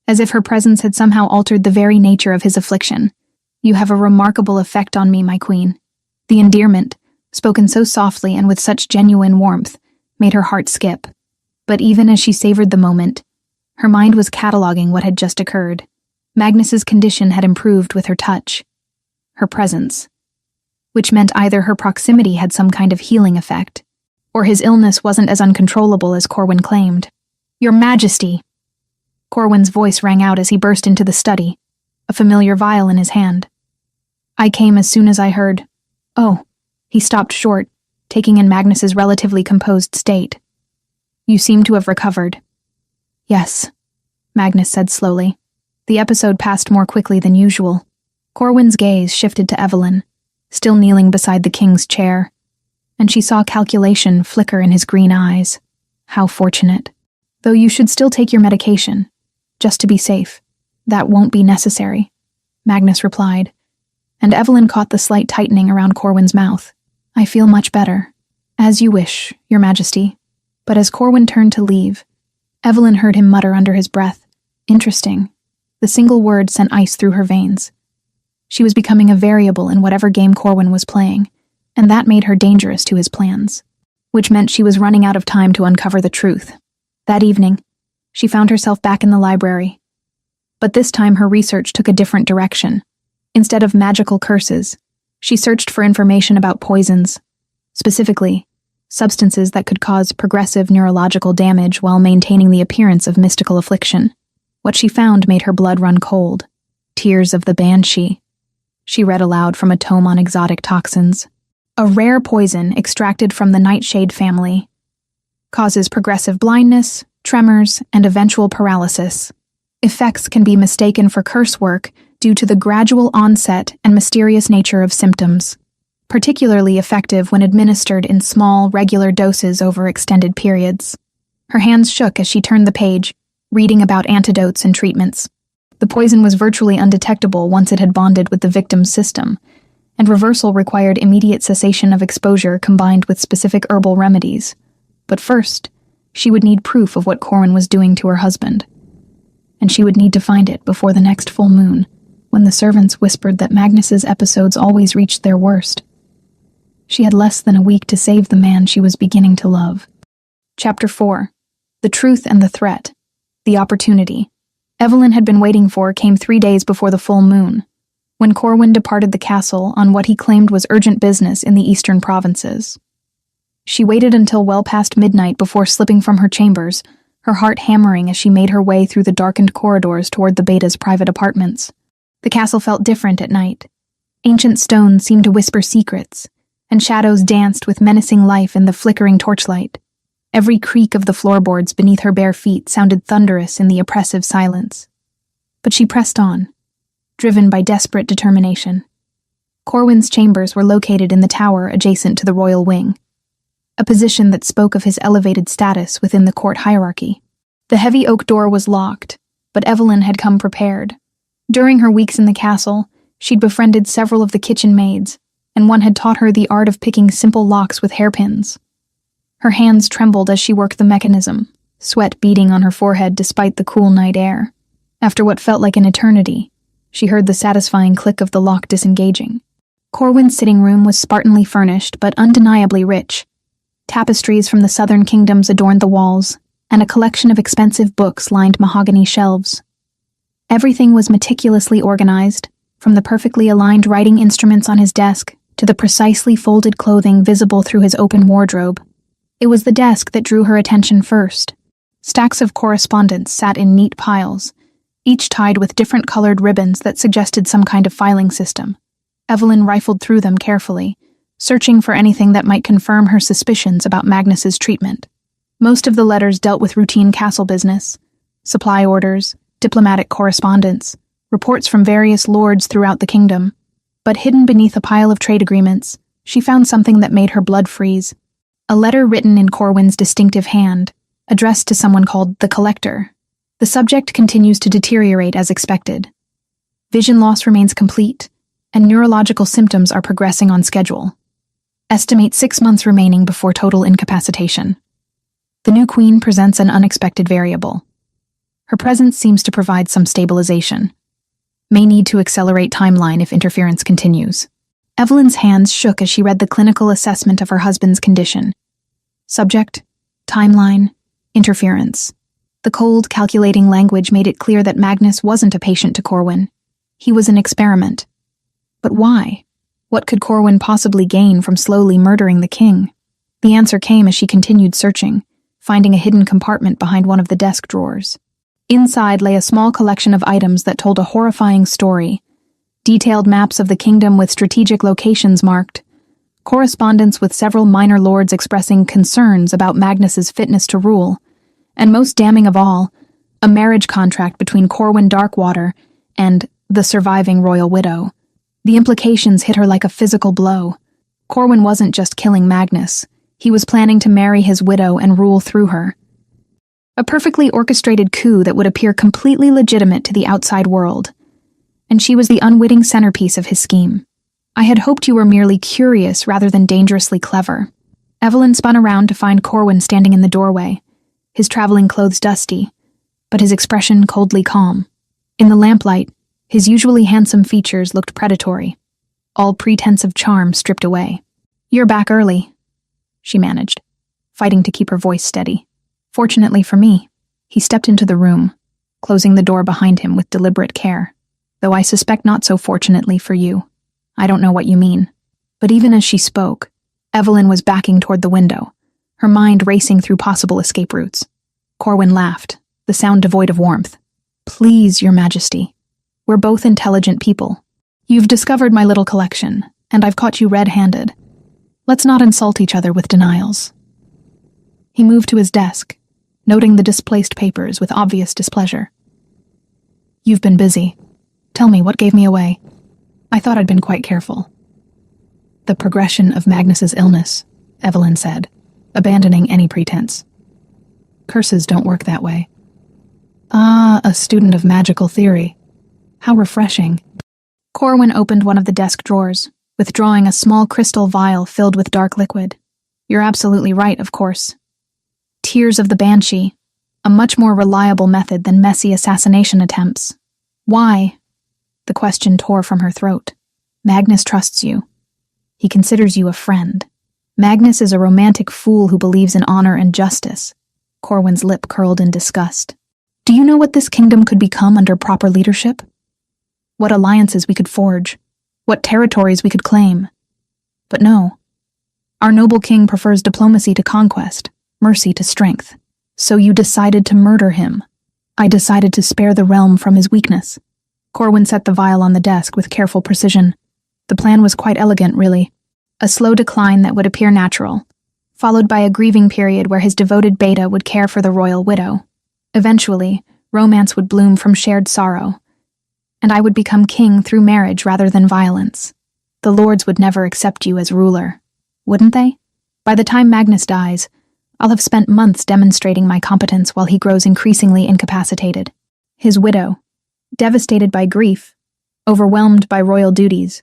as if her presence had somehow altered the very nature of his affliction. "You have a remarkable effect on me, my queen." The endearment, spoken so softly and with such genuine warmth, made her heart skip. But even as she savored the moment, her mind was cataloging what had just occurred. Magnus's condition had improved with her touch, her presence, which meant either her proximity had some kind of healing effect, or his illness wasn't as uncontrollable as Corwin claimed. "Your Majesty!" Corwin's voice rang out as he burst into the study, a familiar vial in his hand. "I came as soon as I heard—" "Oh," he stopped short, taking in Magnus's relatively composed state. "You seem to have recovered." "Yes," Magnus said slowly. The episode passed more quickly than usual. Corwin's gaze shifted to Evelyn, still kneeling beside the king's chair, and she saw calculation flicker in his green eyes. "How fortunate. Though you should still take your medication, just to be safe." "That won't be necessary," Magnus replied, and Evelyn caught the slight tightening around Corwin's mouth. "I feel much better." "As you wish, Your Majesty." But as Corwin turned to leave, Evelyn heard him mutter under his breath, "Interesting." The single word sent ice through her veins. She was becoming a variable in whatever game Corwin was playing, and that made her dangerous to his plans, which meant she was running out of time to uncover the truth. That evening, she found herself back in the library. But this time her research took a different direction. Instead of magical curses, she searched for information about poisons, specifically, substances that could cause progressive neurological damage while maintaining the appearance of mystical affliction. What she found made her blood run cold. Tears of the Banshee. She read aloud from a tome on exotic toxins. A rare poison extracted from the nightshade family causes progressive blindness, tremors, and eventual paralysis. Effects can be mistaken for curse work due to the gradual onset and mysterious nature of symptoms. Particularly effective when administered in small, regular doses over extended periods. Her hands shook as she turned the page, reading about antidotes and treatments. The poison was virtually undetectable once it had bonded with the victim's system, and reversal required immediate cessation of exposure combined with specific herbal remedies. But first, she would need proof of what Corwin was doing to her husband. And she would need to find it before the next full moon, when the servants whispered that Magnus's episodes always reached their worst. She had less than a week to save the man she was beginning to love. Chapter 4. The Truth and the Threat. The Opportunity. Evelyn had been waiting for came 3 days before the full moon, when Corwin departed the castle on what he claimed was urgent business in the eastern provinces. She waited until well past midnight before slipping from her chambers, her heart hammering as she made her way through the darkened corridors toward the Beta's private apartments. The castle felt different at night. Ancient stones seemed to whisper secrets, and shadows danced with menacing life in the flickering torchlight. Every creak of the floorboards beneath her bare feet sounded thunderous in the oppressive silence. But she pressed on, driven by desperate determination. Corwin's chambers were located in the tower adjacent to the royal wing, a position that spoke of his elevated status within the court hierarchy. The heavy oak door was locked, but Evelyn had come prepared. During her weeks in the castle, she'd befriended several of the kitchen maids, and one had taught her the art of picking simple locks with hairpins. Her hands trembled as she worked the mechanism, sweat beading on her forehead despite the cool night air. After what felt like an eternity, she heard the satisfying click of the lock disengaging. Corwin's sitting room was spartanly furnished but undeniably rich. Tapestries from the southern kingdoms adorned the walls, and a collection of expensive books lined mahogany shelves. Everything was meticulously organized, from the perfectly aligned writing instruments on his desk to the precisely folded clothing visible through his open wardrobe. It was the desk that drew her attention first. Stacks of correspondence sat in neat piles, each tied with different colored ribbons that suggested some kind of filing system. Evelyn rifled through them carefully, searching for anything that might confirm her suspicions about Magnus's treatment. Most of the letters dealt with routine castle business, supply orders, diplomatic correspondence, reports from various lords throughout the kingdom. But hidden beneath a pile of trade agreements, she found something that made her blood freeze. A letter written in Corwin's distinctive hand, addressed to someone called the Collector. The subject continues to deteriorate as expected. Vision loss remains complete, and neurological symptoms are progressing on schedule. Estimate 6 months remaining before total incapacitation. The new queen presents an unexpected variable. Her presence seems to provide some stabilization. May need to accelerate timeline if interference continues. Evelyn's hands shook as she read the clinical assessment of her husband's condition. Subject, timeline, interference. The cold, calculating language made it clear that Magnus wasn't a patient to Corwin. He was an experiment. But why? What could Corwin possibly gain from slowly murdering the king? The answer came as she continued searching, finding a hidden compartment behind one of the desk drawers. Inside lay a small collection of items that told a horrifying story. Detailed maps of the kingdom with strategic locations marked, correspondence with several minor lords expressing concerns about Magnus's fitness to rule, and most damning of all, a marriage contract between Corwin Darkwater and the surviving royal widow. The implications hit her like a physical blow. Corwin wasn't just killing Magnus, he was planning to marry his widow and rule through her. A perfectly orchestrated coup that would appear completely legitimate to the outside world. And she was the unwitting centerpiece of his scheme. I had hoped you were merely curious rather than dangerously clever. Evelyn spun around to find Corwin standing in the doorway, his traveling clothes dusty, but his expression coldly calm. In the lamplight, his usually handsome features looked predatory, all pretense of charm stripped away. "You're back early," she managed, fighting to keep her voice steady. Fortunately for me, he stepped into the room, closing the door behind him with deliberate care, though I suspect not so fortunately for you. I don't know what you mean. But even as she spoke, Evelyn was backing toward the window, her mind racing through possible escape routes. Corwin laughed, the sound devoid of warmth. "Please, Your Majesty. We're both intelligent people. You've discovered my little collection, and I've caught you red-handed. Let's not insult each other with denials." He moved to his desk, noting the displaced papers with obvious displeasure. "You've been busy. Tell me, what gave me away? I thought I'd been quite careful." "The progression of Magnus's illness," Evelyn said, abandoning any pretense. "Curses don't work that way." "Ah, a student of magical theory. How refreshing." Corwin opened one of the desk drawers, withdrawing a small crystal vial filled with dark liquid. "You're absolutely right, of course. Tears of the Banshee, a much more reliable method than messy assassination attempts. Why?" The question tore from her throat. "Magnus trusts you. He considers you a friend. Magnus is a romantic fool who believes in honor and justice." Corwin's lip curled in disgust. "Do you know what this kingdom could become under proper leadership? What alliances we could forge? What territories we could claim? But no. Our noble king prefers diplomacy to conquest, mercy to strength. So you decided to murder him. I decided to spare the realm from his weakness." Corwin set the vial on the desk with careful precision. The plan was quite elegant, really. A slow decline that would appear natural, followed by a grieving period where his devoted beta would care for the royal widow. Eventually, romance would bloom from shared sorrow, and I would become king through marriage rather than violence. The lords would never accept you as ruler, wouldn't they? By the time Magnus dies, I'll have spent months demonstrating my competence while he grows increasingly incapacitated. His widow, devastated by grief, overwhelmed by royal duties,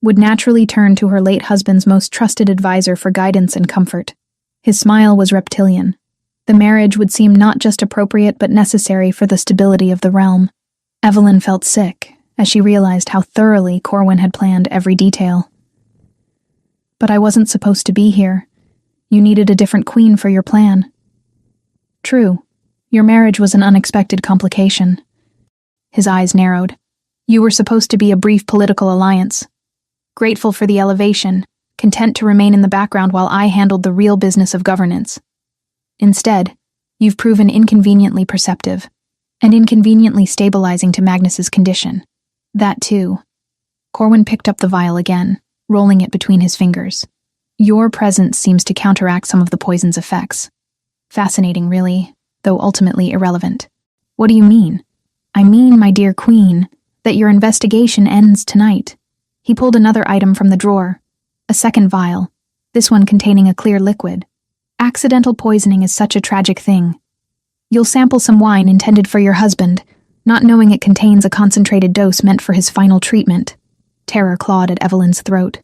would naturally turn to her late husband's most trusted advisor for guidance and comfort. His smile was reptilian. The marriage would seem not just appropriate but necessary for the stability of the realm. Evelyn felt sick as she realized how thoroughly Corwin had planned every detail. "But I wasn't supposed to be here. You needed a different queen for your plan." "True. Your marriage was an unexpected complication." His eyes narrowed. "You were supposed to be a brief political alliance. Grateful for the elevation, content to remain in the background while I handled the real business of governance. Instead, you've proven inconveniently perceptive, and inconveniently stabilizing to Magnus's condition. That too." Corwin picked up the vial again, rolling it between his fingers. "Your presence seems to counteract some of the poison's effects. Fascinating, really, though ultimately irrelevant." "What do you mean?" "I mean, my dear queen, that your investigation ends tonight." He pulled another item from the drawer, a second vial, this one containing a clear liquid. "Accidental poisoning is such a tragic thing. You'll sample some wine intended for your husband, not knowing it contains a concentrated dose meant for his final treatment. Terror clawed at Evelyn's throat.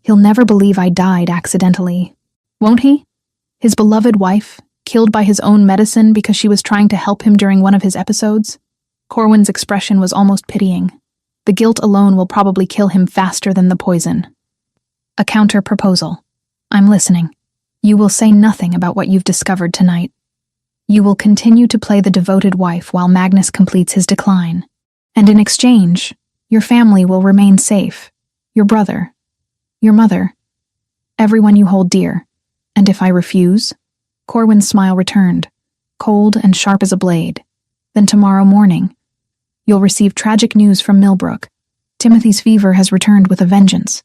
He'll never believe I died accidentally. Won't he? His beloved wife, killed by his own medicine because she was trying to help him during one of his episodes? Corwin's expression was almost pitying. The guilt alone will probably kill him faster than the poison. A counter-proposal. I'm listening. You will say nothing about what you've discovered tonight. You will continue to play the devoted wife while Magnus completes his decline. And in exchange, your family will remain safe. Your brother. Your mother. Everyone you hold dear. And if I refuse? Corwin's smile returned, cold and sharp as a blade. Then tomorrow morning, you'll receive tragic news from Millbrook. Timothy's fever has returned with a vengeance.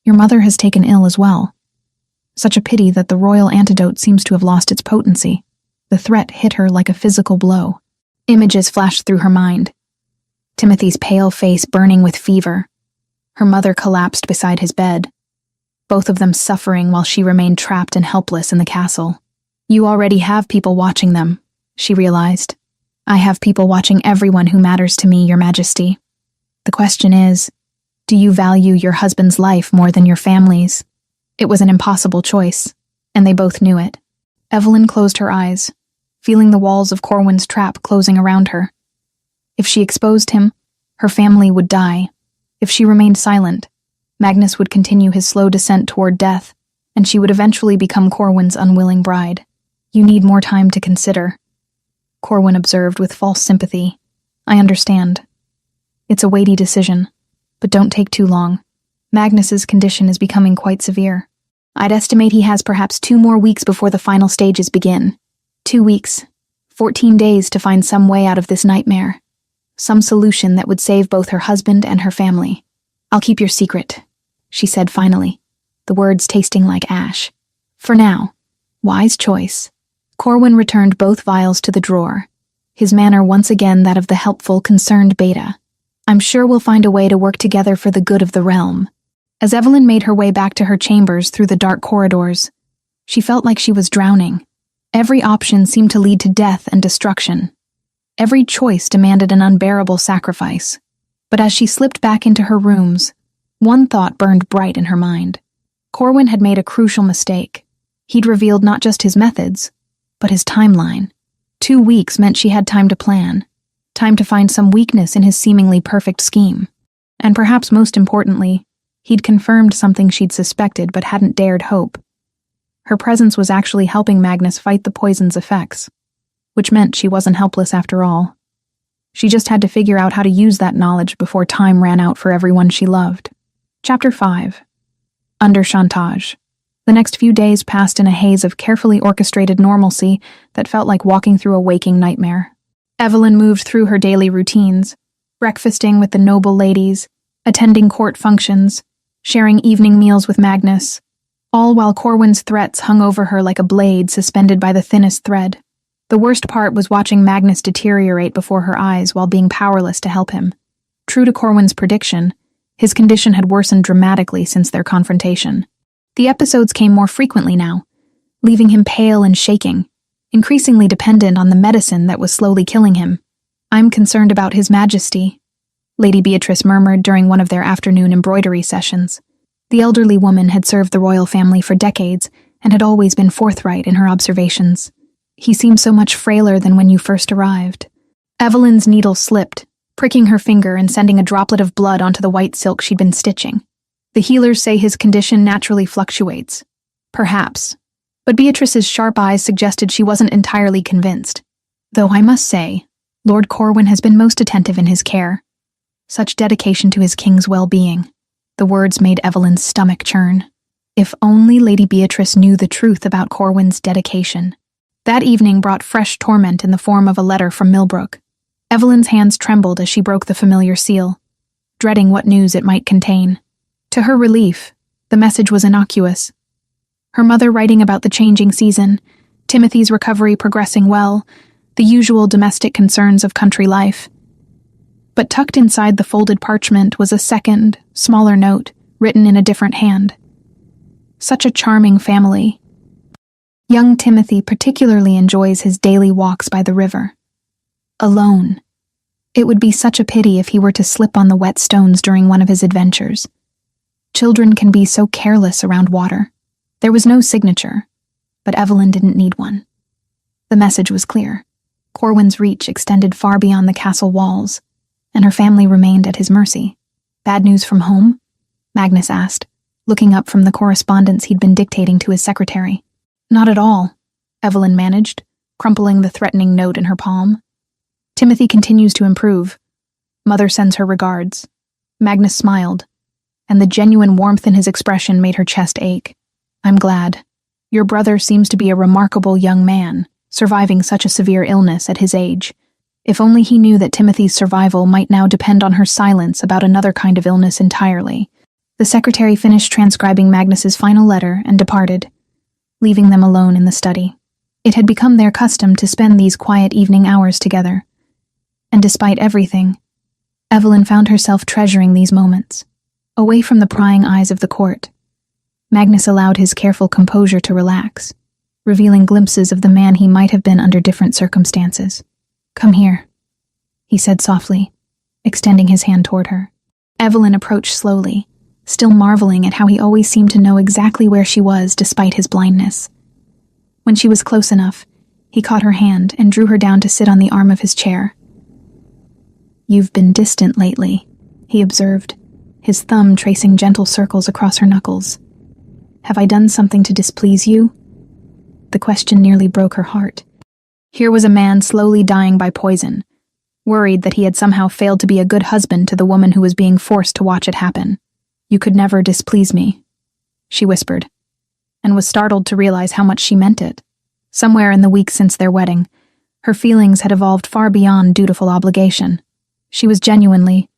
Your mother has taken ill as well. Such a pity that the royal antidote seems to have lost its potency. The threat hit her like a physical blow. Images flashed through her mind. Timothy's pale face burning with fever. Her mother collapsed beside his bed. Both of them suffering while she remained trapped and helpless in the castle. You already have people watching them, she realized. I have people watching everyone who matters to me, Your Majesty. The question is, do you value your husband's life more than your family's? It was an impossible choice, and they both knew it. Evelyn closed her eyes, feeling the walls of Corwin's trap closing around her. If she exposed him, her family would die. If she remained silent, Magnus would continue his slow descent toward death, and she would eventually become Corwin's unwilling bride. You need more time to consider, Corwin observed with false sympathy. I understand. It's a weighty decision, but don't take too long. Magnus's condition is becoming quite severe. I'd estimate he has perhaps 2 more weeks before the final stages begin. 2 weeks, 14 days to find some way out of this nightmare. Some solution that would save both her husband and her family. I'll keep your secret, she said finally, the words tasting like ash. For now. Wise choice. Corwin returned both vials to the drawer, his manner once again that of the helpful, concerned Beta. I'm sure we'll find a way to work together for the good of the realm. As Evelyn made her way back to her chambers through the dark corridors, she felt like she was drowning. Every option seemed to lead to death and destruction. Every choice demanded an unbearable sacrifice. But as she slipped back into her rooms, one thought burned bright in her mind. Corwin had made a crucial mistake. He'd revealed not just his methods, but his timeline. 2 weeks meant she had time to plan, time to find some weakness in his seemingly perfect scheme. And perhaps most importantly, he'd confirmed something she'd suspected but hadn't dared hope. Her presence was actually helping Magnus fight the poison's effects, which meant she wasn't helpless after all. She just had to figure out how to use that knowledge before time ran out for everyone she loved. Chapter 5. Under Chantage. The next few days passed in a haze of carefully orchestrated normalcy that felt like walking through a waking nightmare. Evelyn moved through her daily routines, breakfasting with the noble ladies, attending court functions, sharing evening meals with Magnus, all while Corwin's threats hung over her like a blade suspended by the thinnest thread. The worst part was watching Magnus deteriorate before her eyes while being powerless to help him. True to Corwin's prediction, his condition had worsened dramatically since their confrontation. The episodes came more frequently now, leaving him pale and shaking, increasingly dependent on the medicine that was slowly killing him. I'm concerned about His Majesty, Lady Beatrice murmured during one of their afternoon embroidery sessions. The elderly woman had served the royal family for decades and had always been forthright in her observations. He seemed so much frailer than when you first arrived. Evelyn's needle slipped, pricking her finger and sending a droplet of blood onto the white silk she'd been stitching. The healers say his condition naturally fluctuates. Perhaps. But Beatrice's sharp eyes suggested she wasn't entirely convinced. Though I must say, Lord Corwin has been most attentive in his care. Such dedication to his king's well-being. The words made Evelyn's stomach churn. If only Lady Beatrice knew the truth about Corwin's dedication. That evening brought fresh torment in the form of a letter from Millbrook. Evelyn's hands trembled as she broke the familiar seal, dreading what news it might contain. To her relief, the message was innocuous. Her mother writing about the changing season, Timothy's recovery progressing well, the usual domestic concerns of country life. But tucked inside the folded parchment was a second, smaller note, written in a different hand. Such a charming family. Young Timothy particularly enjoys his daily walks by the river. Alone. It would be such a pity if he were to slip on the wet stones during one of his adventures. Children can be so careless around water. There was no signature, but Evelyn didn't need one. The message was clear. Corwin's reach extended far beyond the castle walls, and her family remained at his mercy. Bad news from home? Magnus asked, looking up from the correspondence he'd been dictating to his secretary. Not at all, Evelyn managed, crumpling the threatening note in her palm. Timothy continues to improve. Mother sends her regards. Magnus smiled, and the genuine warmth in his expression made her chest ache. I'm glad. Your brother seems to be a remarkable young man, surviving such a severe illness at his age. If only he knew that Timothy's survival might now depend on her silence about another kind of illness entirely. The secretary finished transcribing Magnus's final letter and departed, leaving them alone in the study. It had become their custom to spend these quiet evening hours together. And despite everything, Evelyn found herself treasuring these moments. Away from the prying eyes of the court, Magnus allowed his careful composure to relax, revealing glimpses of the man he might have been under different circumstances. Come here, he said softly, extending his hand toward her. Evelyn approached slowly, still marveling at how he always seemed to know exactly where she was despite his blindness. When she was close enough, he caught her hand and drew her down to sit on the arm of his chair. You've been distant lately, he observed, his thumb tracing gentle circles across her knuckles. Have I done something to displease you? The question nearly broke her heart. Here was a man slowly dying by poison, worried that he had somehow failed to be a good husband to the woman who was being forced to watch it happen. You could never displease me, she whispered, and was startled to realize how much she meant it. Somewhere in the weeks since their wedding, her feelings had evolved far beyond dutiful obligation. She was genuinely,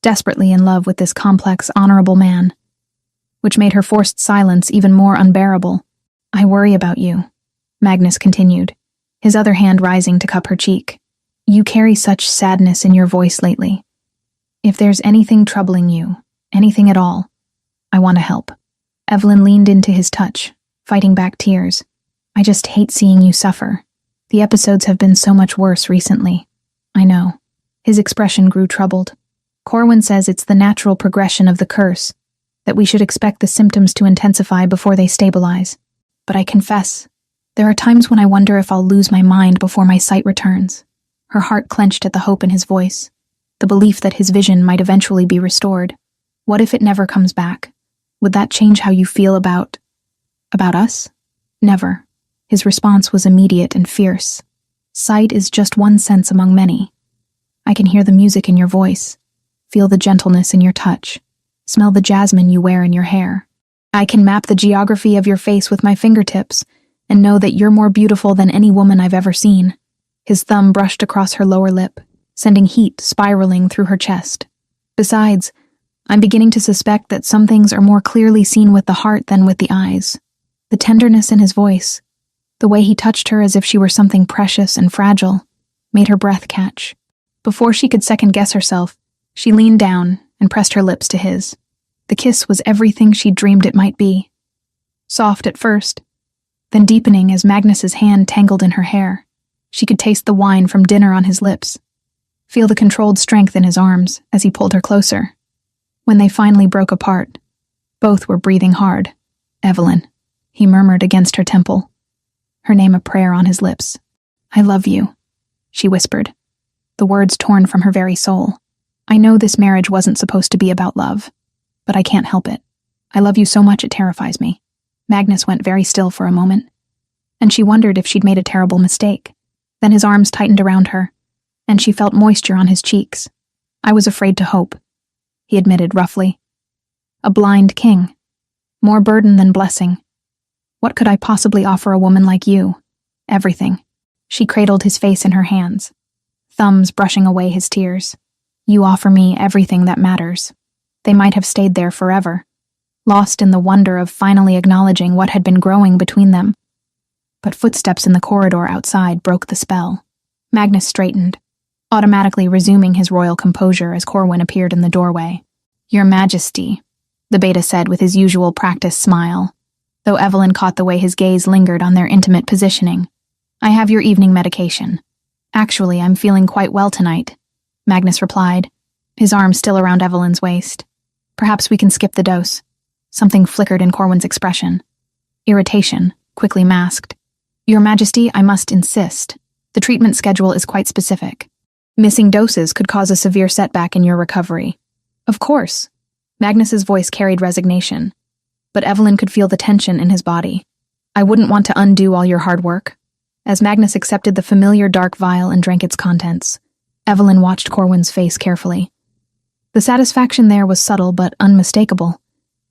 desperately in love with this complex, honorable man, which made her forced silence even more unbearable. I worry about you, Magnus continued, his other hand rising to cup her cheek. You carry such sadness in your voice lately. If there's anything troubling you, anything at all, I want to help. Evelyn leaned into his touch, fighting back tears. I just hate seeing you suffer. The episodes have been so much worse recently. I know. His expression grew troubled. Corwin says it's the natural progression of the curse, that we should expect the symptoms to intensify before they stabilize. But I confess, there are times when I wonder if I'll lose my mind before my sight returns. Her heart clenched at the hope in his voice, the belief that his vision might eventually be restored. What if it never comes back? Would that change how you feel about us? Never. His response was immediate and fierce. Sight is just one sense among many. I can hear the music in your voice, feel the gentleness in your touch, smell the jasmine you wear in your hair. I can map the geography of your face with my fingertips and know that you're more beautiful than any woman I've ever seen. His thumb brushed across her lower lip, sending heat spiraling through her chest. Besides, I'm beginning to suspect that some things are more clearly seen with the heart than with the eyes. The tenderness in his voice, the way he touched her as if she were something precious and fragile, made her breath catch. Before she could second-guess herself, she leaned down and pressed her lips to his. The kiss was everything she'd dreamed it might be. Soft at first, then deepening as Magnus's hand tangled in her hair. She could taste the wine from dinner on his lips, feel the controlled strength in his arms as he pulled her closer. When they finally broke apart, both were breathing hard. Evelyn, he murmured against her temple, her name a prayer on his lips. I love you, she whispered, the words torn from her very soul. I know this marriage wasn't supposed to be about love, but I can't help it. I love you so much it terrifies me. Magnus went very still for a moment, and she wondered if she'd made a terrible mistake. Then his arms tightened around her, and she felt moisture on his cheeks. I was afraid to hope, he admitted roughly. A blind king. More burden than blessing. What could I possibly offer a woman like you? Everything. She cradled his face in her hands, thumbs brushing away his tears. You offer me everything that matters. They might have stayed there forever, lost in the wonder of finally acknowledging what had been growing between them. But footsteps in the corridor outside broke the spell. Magnus straightened, automatically resuming his royal composure as Corwin appeared in the doorway. Your Majesty, the beta said with his usual practiced smile. though Evelyn caught the way his gaze lingered on their intimate positioning. "I have your evening medication." "Actually, I'm feeling quite well tonight," Magnus replied, his arm still around Evelyn's waist. "Perhaps we can skip the dose." Something flickered in Corwin's expression. Irritation, quickly masked. "Your Majesty, I must insist. The treatment schedule is quite specific. Missing doses could cause a severe setback in your recovery." "Of course." Magnus's voice carried resignation, but Evelyn could feel the tension in his body. "I wouldn't want to undo all your hard work." As Magnus accepted the familiar dark vial and drank its contents, Evelyn watched Corwin's face carefully. The satisfaction there was subtle but unmistakable,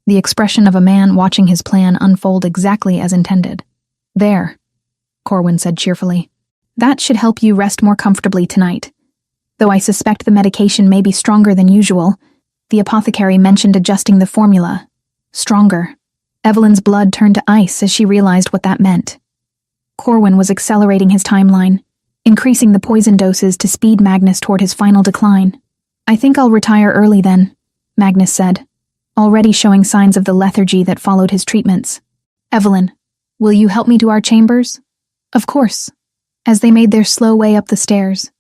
the expression of a man watching his plan unfold exactly as intended. "There," Corwin said cheerfully. "That should help you rest more comfortably tonight. Though I suspect the medication may be stronger than usual, the apothecary mentioned adjusting the formula. Stronger." Evelyn's blood turned to ice as she realized what that meant. Corwin was accelerating his timeline, increasing the poison doses to speed Magnus toward his final decline. "I think I'll retire early then," Magnus said, already showing signs of the lethargy that followed his treatments. "Evelyn, will you help me to our chambers?" "Of course." As they made their slow way up the stairs,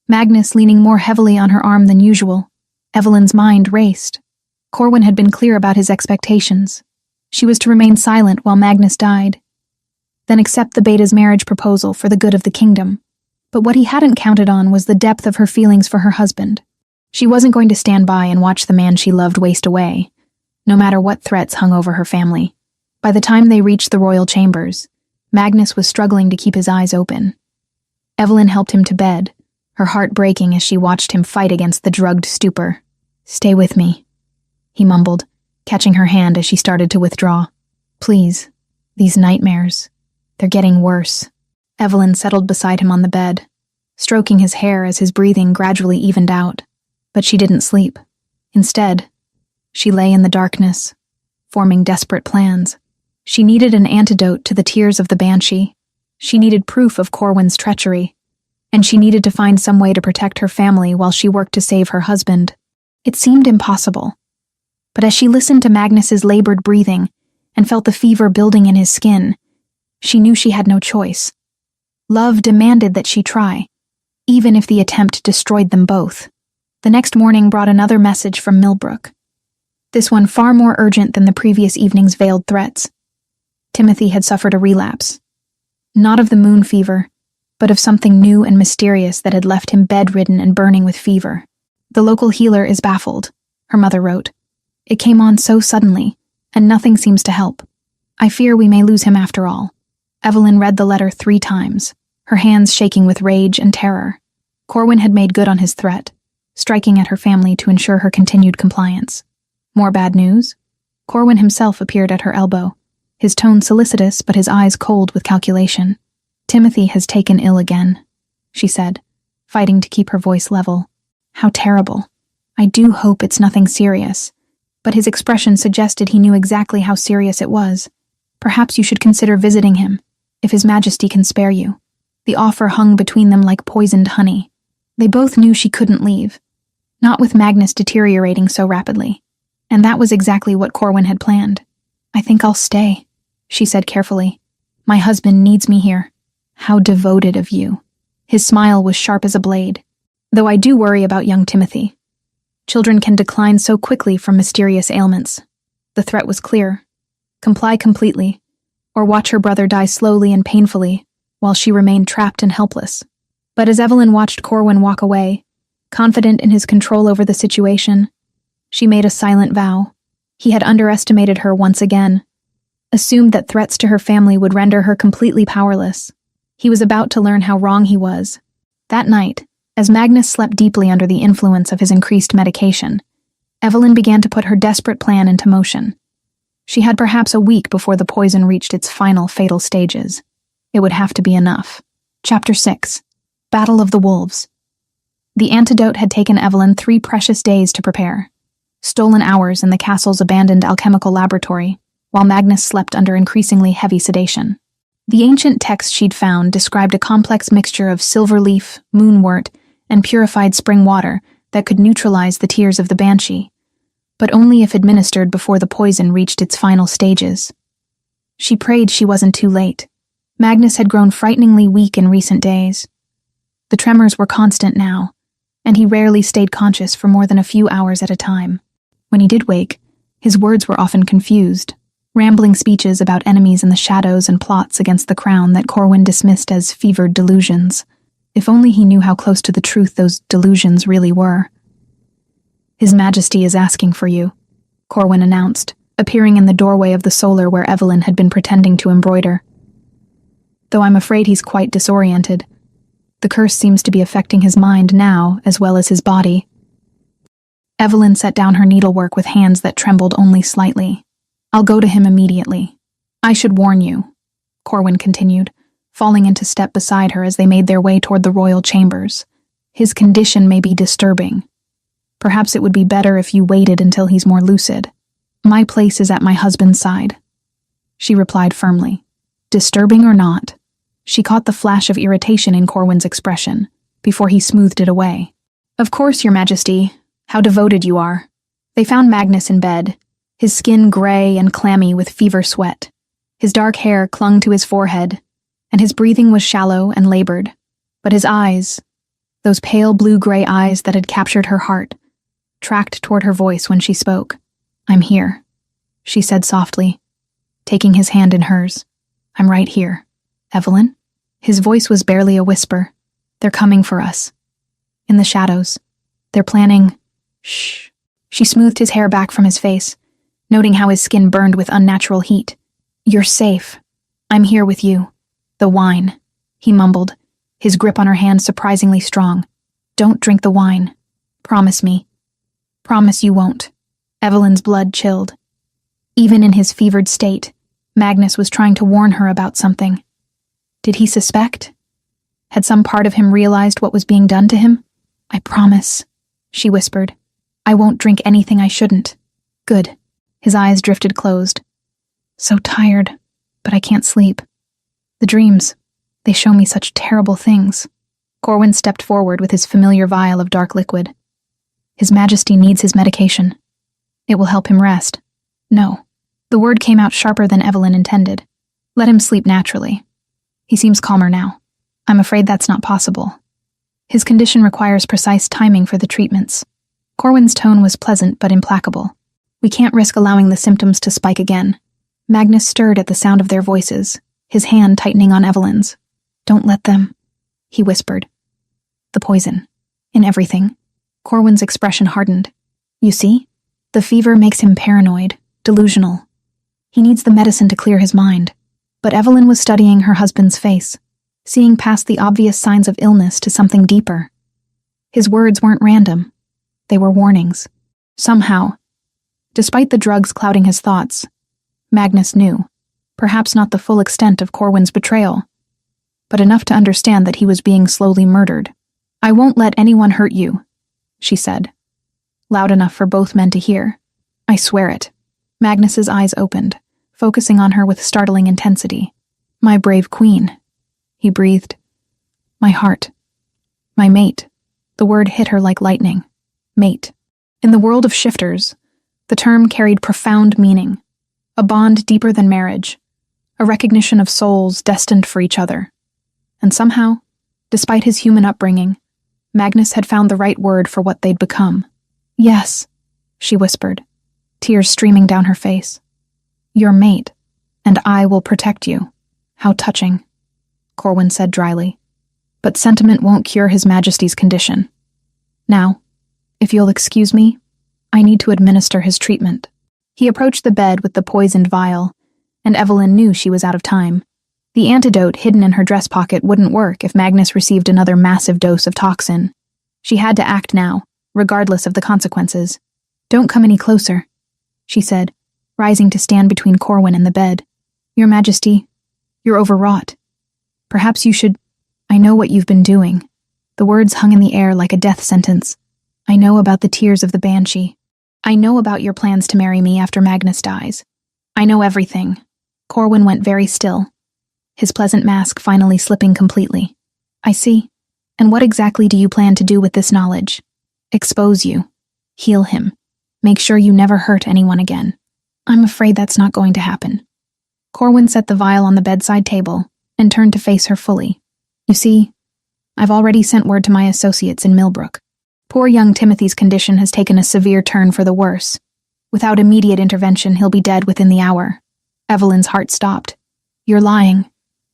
Magnus leaning more heavily on her arm than usual, Evelyn's mind raced. Corwin had been clear about his expectations. She was to remain silent while Magnus died, then accept the Beta's marriage proposal for the good of the kingdom. But what he hadn't counted on was the depth of her feelings for her husband. She wasn't going to stand by and watch the man she loved waste away, no matter what threats hung over her family. By the time they reached the royal chambers, Magnus was struggling to keep his eyes open. Evelyn helped him to bed, her heart breaking as she watched him fight against the drugged stupor. "Stay with me," he mumbled, catching her hand as she started to withdraw. "Please, these nightmares, they're getting worse." Evelyn settled beside him on the bed, stroking his hair as his breathing gradually evened out. But she didn't sleep. Instead, she lay in the darkness, forming desperate plans. She needed an antidote to the tears of the Banshee. She needed proof of Corwin's treachery. And she needed to find some way to protect her family while she worked to save her husband. It seemed impossible. But as she listened to Magnus's labored breathing and felt the fever building in his skin, she knew she had no choice. Love demanded that she try, even if the attempt destroyed them both. The next morning brought another message from Millbrook. This one far more urgent than the previous evening's veiled threats. Timothy had suffered a relapse. Not of the moon fever, but of something new and mysterious that had left him bedridden and burning with fever. "The local healer is baffled," her mother wrote. "It came on so suddenly, and nothing seems to help. I fear we may lose him after all." Evelyn read the letter 3 times, her hands shaking with rage and terror. Corwin had made good on his threat, striking at her family to ensure her continued compliance. More bad news? Corwin himself appeared at her elbow, his tone solicitous but his eyes cold with calculation. "Timothy has taken ill again," she said, fighting to keep her voice level. "How terrible. I do hope it's nothing serious." But his expression suggested he knew exactly how serious it was. "Perhaps you should consider visiting him, if His Majesty can spare you." The offer hung between them like poisoned honey. They both knew she couldn't leave, not with Magnus deteriorating so rapidly. And that was exactly what Corwin had planned. "I think I'll stay," she said carefully. "My husband needs me here." "How devoted of you." His smile was sharp as a blade. "Though I do worry about young Timothy. Children can decline so quickly from mysterious ailments." The threat was clear. Comply completely, or watch her brother die slowly and painfully while she remained trapped and helpless. But as Evelyn watched Corwin walk away, confident in his control over the situation, she made a silent vow. He had underestimated her once again, assumed that threats to her family would render her completely powerless. He was about to learn how wrong he was. That night, as Magnus slept deeply under the influence of his increased medication, Evelyn began to put her desperate plan into motion. She had perhaps a week before the poison reached its final fatal stages. It would have to be enough. Chapter 6. Battle of the Wolves. The antidote had taken Evelyn 3 precious days to prepare. Stolen hours in the castle's abandoned alchemical laboratory, while Magnus slept under increasingly heavy sedation. The ancient text she'd found described a complex mixture of silver leaf, moonwort, and purified spring water that could neutralize the tears of the Banshee, but only if administered before the poison reached its final stages. She prayed she wasn't too late. Magnus had grown frighteningly weak in recent days. The tremors were constant now, and he rarely stayed conscious for more than a few hours at a time. When he did wake, his words were often confused, rambling speeches about enemies in the shadows and plots against the crown that Corwin dismissed as fevered delusions. If only he knew how close to the truth those delusions really were. "His Majesty is asking for you," Corwin announced, appearing in the doorway of the solar where Evelyn had been pretending to embroider. "Though I'm afraid he's quite disoriented. The curse seems to be affecting his mind now as well as his body." Evelyn set down her needlework with hands that trembled only slightly. "I'll go to him immediately. I should warn you," Corwin continued, falling into step beside her as they made their way toward the royal chambers. "His condition may be disturbing. Perhaps it would be better if you waited until he's more lucid. My place is at my husband's side," she replied firmly. Disturbing or not, she caught the flash of irritation in Corwin's expression before he smoothed it away. "Of course, Your Majesty. How devoted you are." They found Magnus in bed, his skin gray and clammy with fever sweat. His dark hair clung to his forehead, and his breathing was shallow and labored. But his eyes, those pale blue-gray eyes that had captured her heart, tracked toward her voice when she spoke. "I'm here," she said softly, taking his hand in hers. "I'm right here. Evelyn?" His voice was barely a whisper. "They're coming for us. In the shadows. They're planning—" "Shh." She smoothed his hair back from his face, noting how his skin burned with unnatural heat. "You're safe. I'm here with you. The wine," he mumbled, his grip on her hand surprisingly strong. "Don't drink the wine. Promise me. Promise you won't." Evelyn's blood chilled. Even in his fevered state, Magnus was trying to warn her about something. Did he suspect? Had some part of him realized what was being done to him? "I promise," she whispered. "I won't drink anything I shouldn't." "Good." His eyes drifted closed. "So tired, but I can't sleep. The dreams, they show me such terrible things." Corwin stepped forward with his familiar vial of dark liquid. "His Majesty needs his medication. It will help him rest." "No." The word came out sharper than Evelyn intended. "Let him sleep naturally. He seems calmer now." "I'm afraid that's not possible. His condition requires precise timing for the treatments." Corwin's tone was pleasant but implacable. "We can't risk allowing the symptoms to spike again." Magnus stirred at the sound of their voices, his hand tightening on Evelyn's. "Don't let them," he whispered. "The poison. In everything." Corwin's expression hardened. "You see? The fever makes him paranoid, delusional. He needs the medicine to clear his mind." But Evelyn was studying her husband's face, seeing past the obvious signs of illness to something deeper. His words weren't random. They were warnings. Somehow, despite the drugs clouding his thoughts, Magnus knew, perhaps not the full extent of Corwin's betrayal, but enough to understand that he was being slowly murdered. "I won't let anyone hurt you," she said, loud enough for both men to hear. "I swear it." Magnus's eyes opened, focusing on her with startling intensity. "My brave queen," he breathed. "My heart. My mate." The word hit her like lightning. Mate. In the world of shifters, the term carried profound meaning, a bond deeper than marriage, a recognition of souls destined for each other. And somehow, despite his human upbringing, Magnus had found the right word for what they'd become. "Yes," she whispered, tears streaming down her face. "Your mate, and I will protect you." "How touching," Corwin said dryly. "But sentiment won't cure His Majesty's condition. Now, if you'll excuse me, I need to administer his treatment." He approached the bed with the poisoned vial, and Evelyn knew she was out of time. The antidote hidden in her dress pocket wouldn't work if Magnus received another massive dose of toxin. She had to act now, regardless of the consequences. "Don't come any closer," she said, rising to stand between Corwin and the bed. "Your Majesty, you're overwrought. Perhaps you should—" "I know what you've been doing." The words hung in the air like a death sentence. "I know about the tears of the Banshee. I know about your plans to marry me after Magnus dies. I know everything." Corwin went very still, his pleasant mask finally slipping completely. "I see. And what exactly do you plan to do with this knowledge?" "Expose you. Heal him. Make sure you never hurt anyone again." "I'm afraid that's not going to happen." Corwin set the vial on the bedside table and turned to face her fully. You see, I've already sent word to my associates in Millbrook. Poor young Timothy's condition has taken a severe turn for the worse. Without immediate intervention, he'll be dead within the hour. Evelyn's heart stopped. You're lying.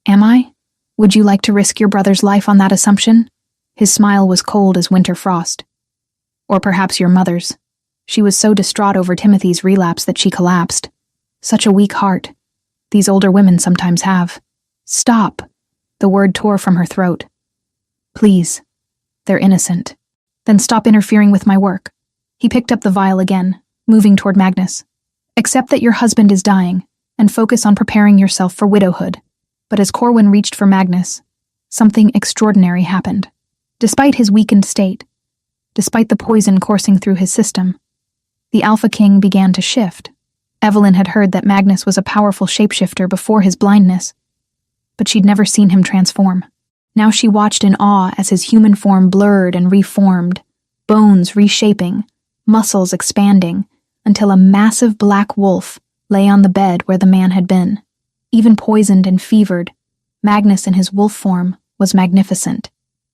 Am I? Would you like to risk your brother's life on that assumption? His smile was cold as winter frost. Or perhaps your mother's. She was so distraught over Timothy's relapse that she collapsed. Such a weak heart. These older women sometimes have. Stop. The word tore from her throat. Please. They're innocent. Then stop interfering with my work. He picked up the vial again, moving toward Magnus. Accept that your husband is dying, and focus on preparing yourself for widowhood. But as Corwin reached for Magnus, something extraordinary happened. Despite his weakened state, despite the poison coursing through his system, the Alpha King began to shift. Evelyn had heard that Magnus was a powerful shapeshifter before his blindness, but she'd never seen him transform. Now she watched in awe as his human form blurred and reformed, bones reshaping, muscles expanding, until a massive black wolf lay on the bed where the man had been. Even poisoned and fevered, Magnus in his wolf form was magnificent.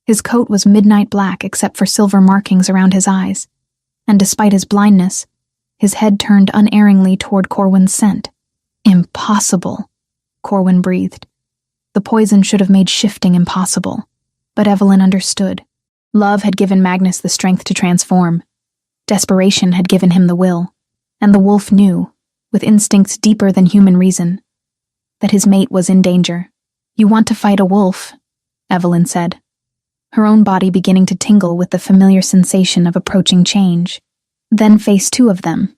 His coat was midnight black except for silver markings around his eyes, and despite his blindness, his head turned unerringly toward Corwin's scent. Impossible, Corwin breathed. The poison should have made shifting impossible, but Evelyn understood. Love had given Magnus the strength to transform. Desperation had given him the will, and the wolf knew, with instincts deeper than human reason, that his mate was in danger. You want to fight a wolf, Evelyn said, her own body beginning to tingle with the familiar sensation of approaching change. Then face two of them.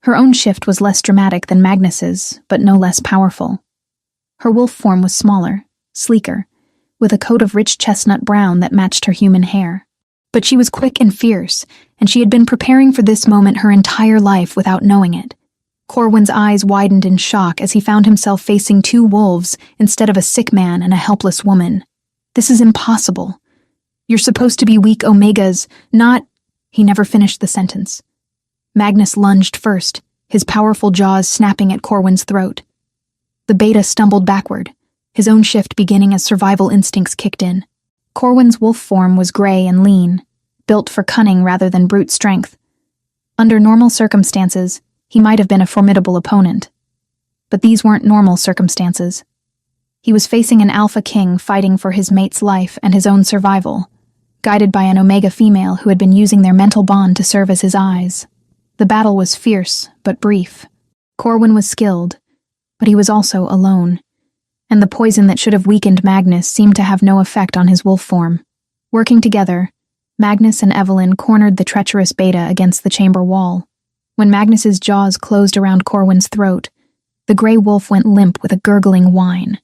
Her own shift was less dramatic than Magnus's, but no less powerful. Her wolf form was smaller, sleeker, with a coat of rich chestnut brown that matched her human hair. But she was quick and fierce, and she had been preparing for this moment her entire life without knowing it. Corwin's eyes widened in shock as he found himself facing two wolves instead of a sick man and a helpless woman. This is impossible. You're supposed to be weak Omegas, not— He never finished the sentence. Magnus lunged first, his powerful jaws snapping at Corwin's throat. The beta stumbled backward, his own shift beginning as survival instincts kicked in. Corwin's wolf form was gray and lean, built for cunning rather than brute strength. Under normal circumstances, he might have been a formidable opponent. But these weren't normal circumstances. He was facing an Alpha King fighting for his mate's life and his own survival, guided by an Omega female who had been using their mental bond to serve as his eyes. The battle was fierce, but brief. Corwin was skilled, but he was also alone, and the poison that should have weakened Magnus seemed to have no effect on his wolf form. Working together, Magnus and Evelyn cornered the treacherous beta against the chamber wall. When Magnus's jaws closed around Corwin's throat, the gray wolf went limp with a gurgling whine.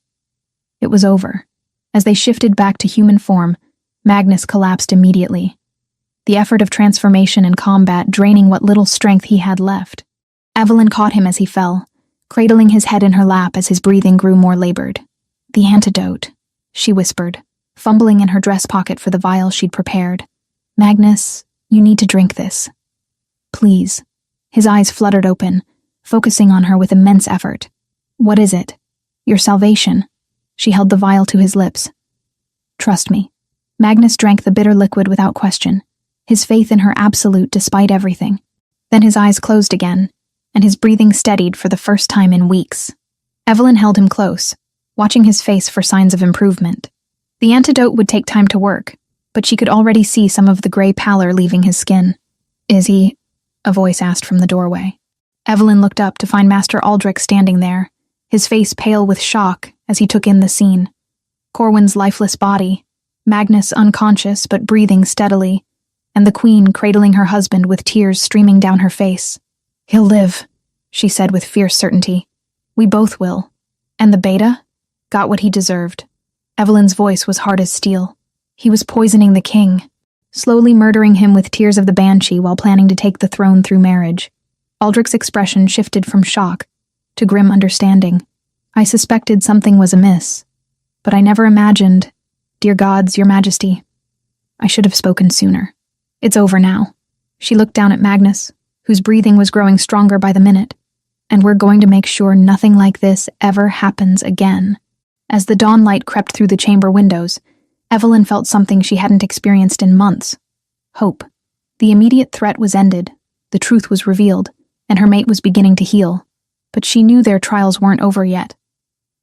It was over. As they shifted back to human form, Magnus collapsed immediately, the effort of transformation and combat draining what little strength he had left. Evelyn caught him as he fell, cradling his head in her lap as his breathing grew more labored. The antidote, she whispered, fumbling in her dress pocket for the vial she'd prepared. Magnus, you need to drink this. Please. His eyes fluttered open, focusing on her with immense effort. What is it? Your salvation. She held the vial to his lips. Trust me. Magnus drank the bitter liquid without question, his faith in her absolute despite everything. Then his eyes closed again, and his breathing steadied for the first time in weeks. Evelyn held him close, watching his face for signs of improvement. The antidote would take time to work, but she could already see some of the gray pallor leaving his skin. Is he? A voice asked from the doorway. Evelyn looked up to find Master Aldrich standing there, his face pale with shock as he took in the scene. Corwin's lifeless body, Magnus unconscious but breathing steadily, and the Queen cradling her husband with tears streaming down her face. He'll live, she said with fierce certainty. We both will. And the beta? Got what he deserved. Evelyn's voice was hard as steel. He was poisoning the king, slowly murdering him with tears of the banshee while planning to take the throne through marriage. Aldrich's expression shifted from shock to grim understanding. I suspected something was amiss, but I never imagined— Dear gods, your majesty. I should have spoken sooner. It's over now. She looked down at Magnus, whose breathing was growing stronger by the minute. and we're going to make sure nothing like this ever happens again." As the dawn light crept through the chamber windows, Evelyn felt something she hadn't experienced in months: hope. The immediate threat was ended, the truth was revealed, and her mate was beginning to heal. But she knew their trials weren't over yet.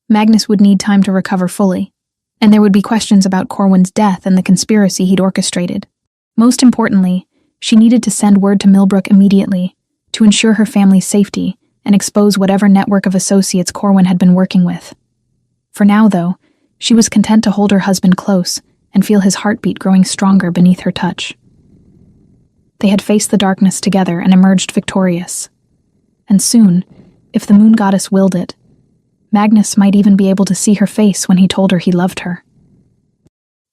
Magnus would need time to recover fully, and there would be questions about Corwin's death and the conspiracy he'd orchestrated. Most importantly, she needed to send word to Millbrook immediately to ensure her family's safety and expose whatever network of associates Corwin had been working with. For now, though, she was content to hold her husband close and feel his heartbeat growing stronger beneath her touch. They had faced the darkness together and emerged victorious. And soon, if the moon goddess willed it, Magnus might even be able to see her face when he told her he loved her.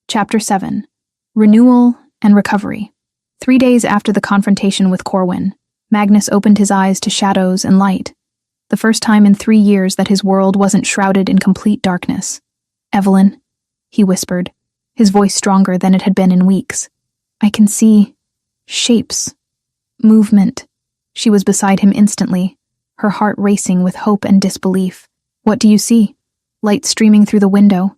Chapter 7. Renewal and Recovery. 3 days after the confrontation with Corwin, Magnus opened his eyes to shadows and light, the first time in 3 years that his world wasn't shrouded in complete darkness. "Evelyn," he whispered, his voice stronger than it had been in weeks. "I can see shapes, movement." She was beside him instantly, her heart racing with hope and disbelief. "What do you see?" "Light streaming through the window.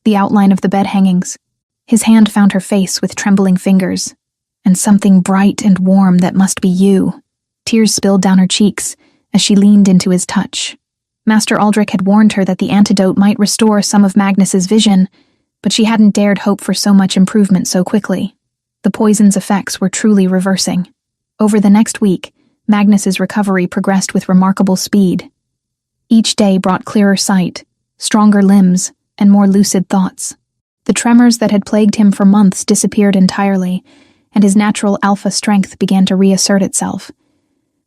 The outline of the bed hangings." His hand found her face with trembling fingers. "And something bright and warm that must be you." Tears spilled down her cheeks as she leaned into his touch. Master Aldrich had warned her that the antidote might restore some of Magnus's vision, but she hadn't dared hope for so much improvement so quickly. The poison's effects were truly reversing. Over the next week, Magnus's recovery progressed with remarkable speed. Each day brought clearer sight, stronger limbs, and more lucid thoughts. The tremors that had plagued him for months disappeared entirely, and his natural alpha strength began to reassert itself.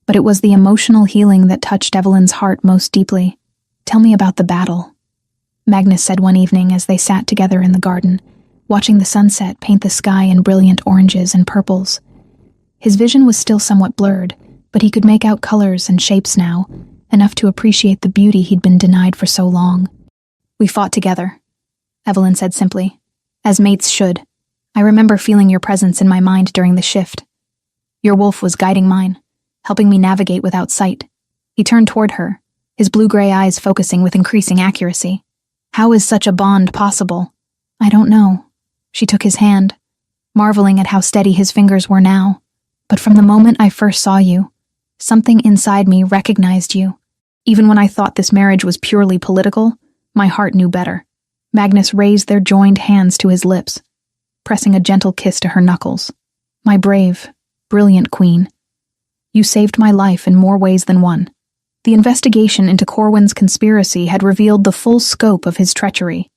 But it was the emotional healing that touched Evelyn's heart most deeply. "Tell me about the battle," Magnus said one evening as they sat together in the garden, watching the sunset paint the sky in brilliant oranges and purples. His vision was still somewhat blurred, but he could make out colors and shapes now, enough to appreciate the beauty he'd been denied for so long. "We fought together," Evelyn said simply, "as mates should. I remember feeling your presence in my mind during the shift. Your wolf was guiding mine, helping me navigate without sight." He turned toward her, his blue-gray eyes focusing with increasing accuracy. "How is such a bond possible?" "I don't know." She took his hand, marveling at how steady his fingers were now. "But from the moment I first saw you, something inside me recognized you. Even when I thought this marriage was purely political, my heart knew better." Magnus raised their joined hands to his lips, pressing a gentle kiss to her knuckles. "My brave, brilliant queen. You saved my life in more ways than one." The investigation into Corwin's conspiracy had revealed the full scope of his treachery.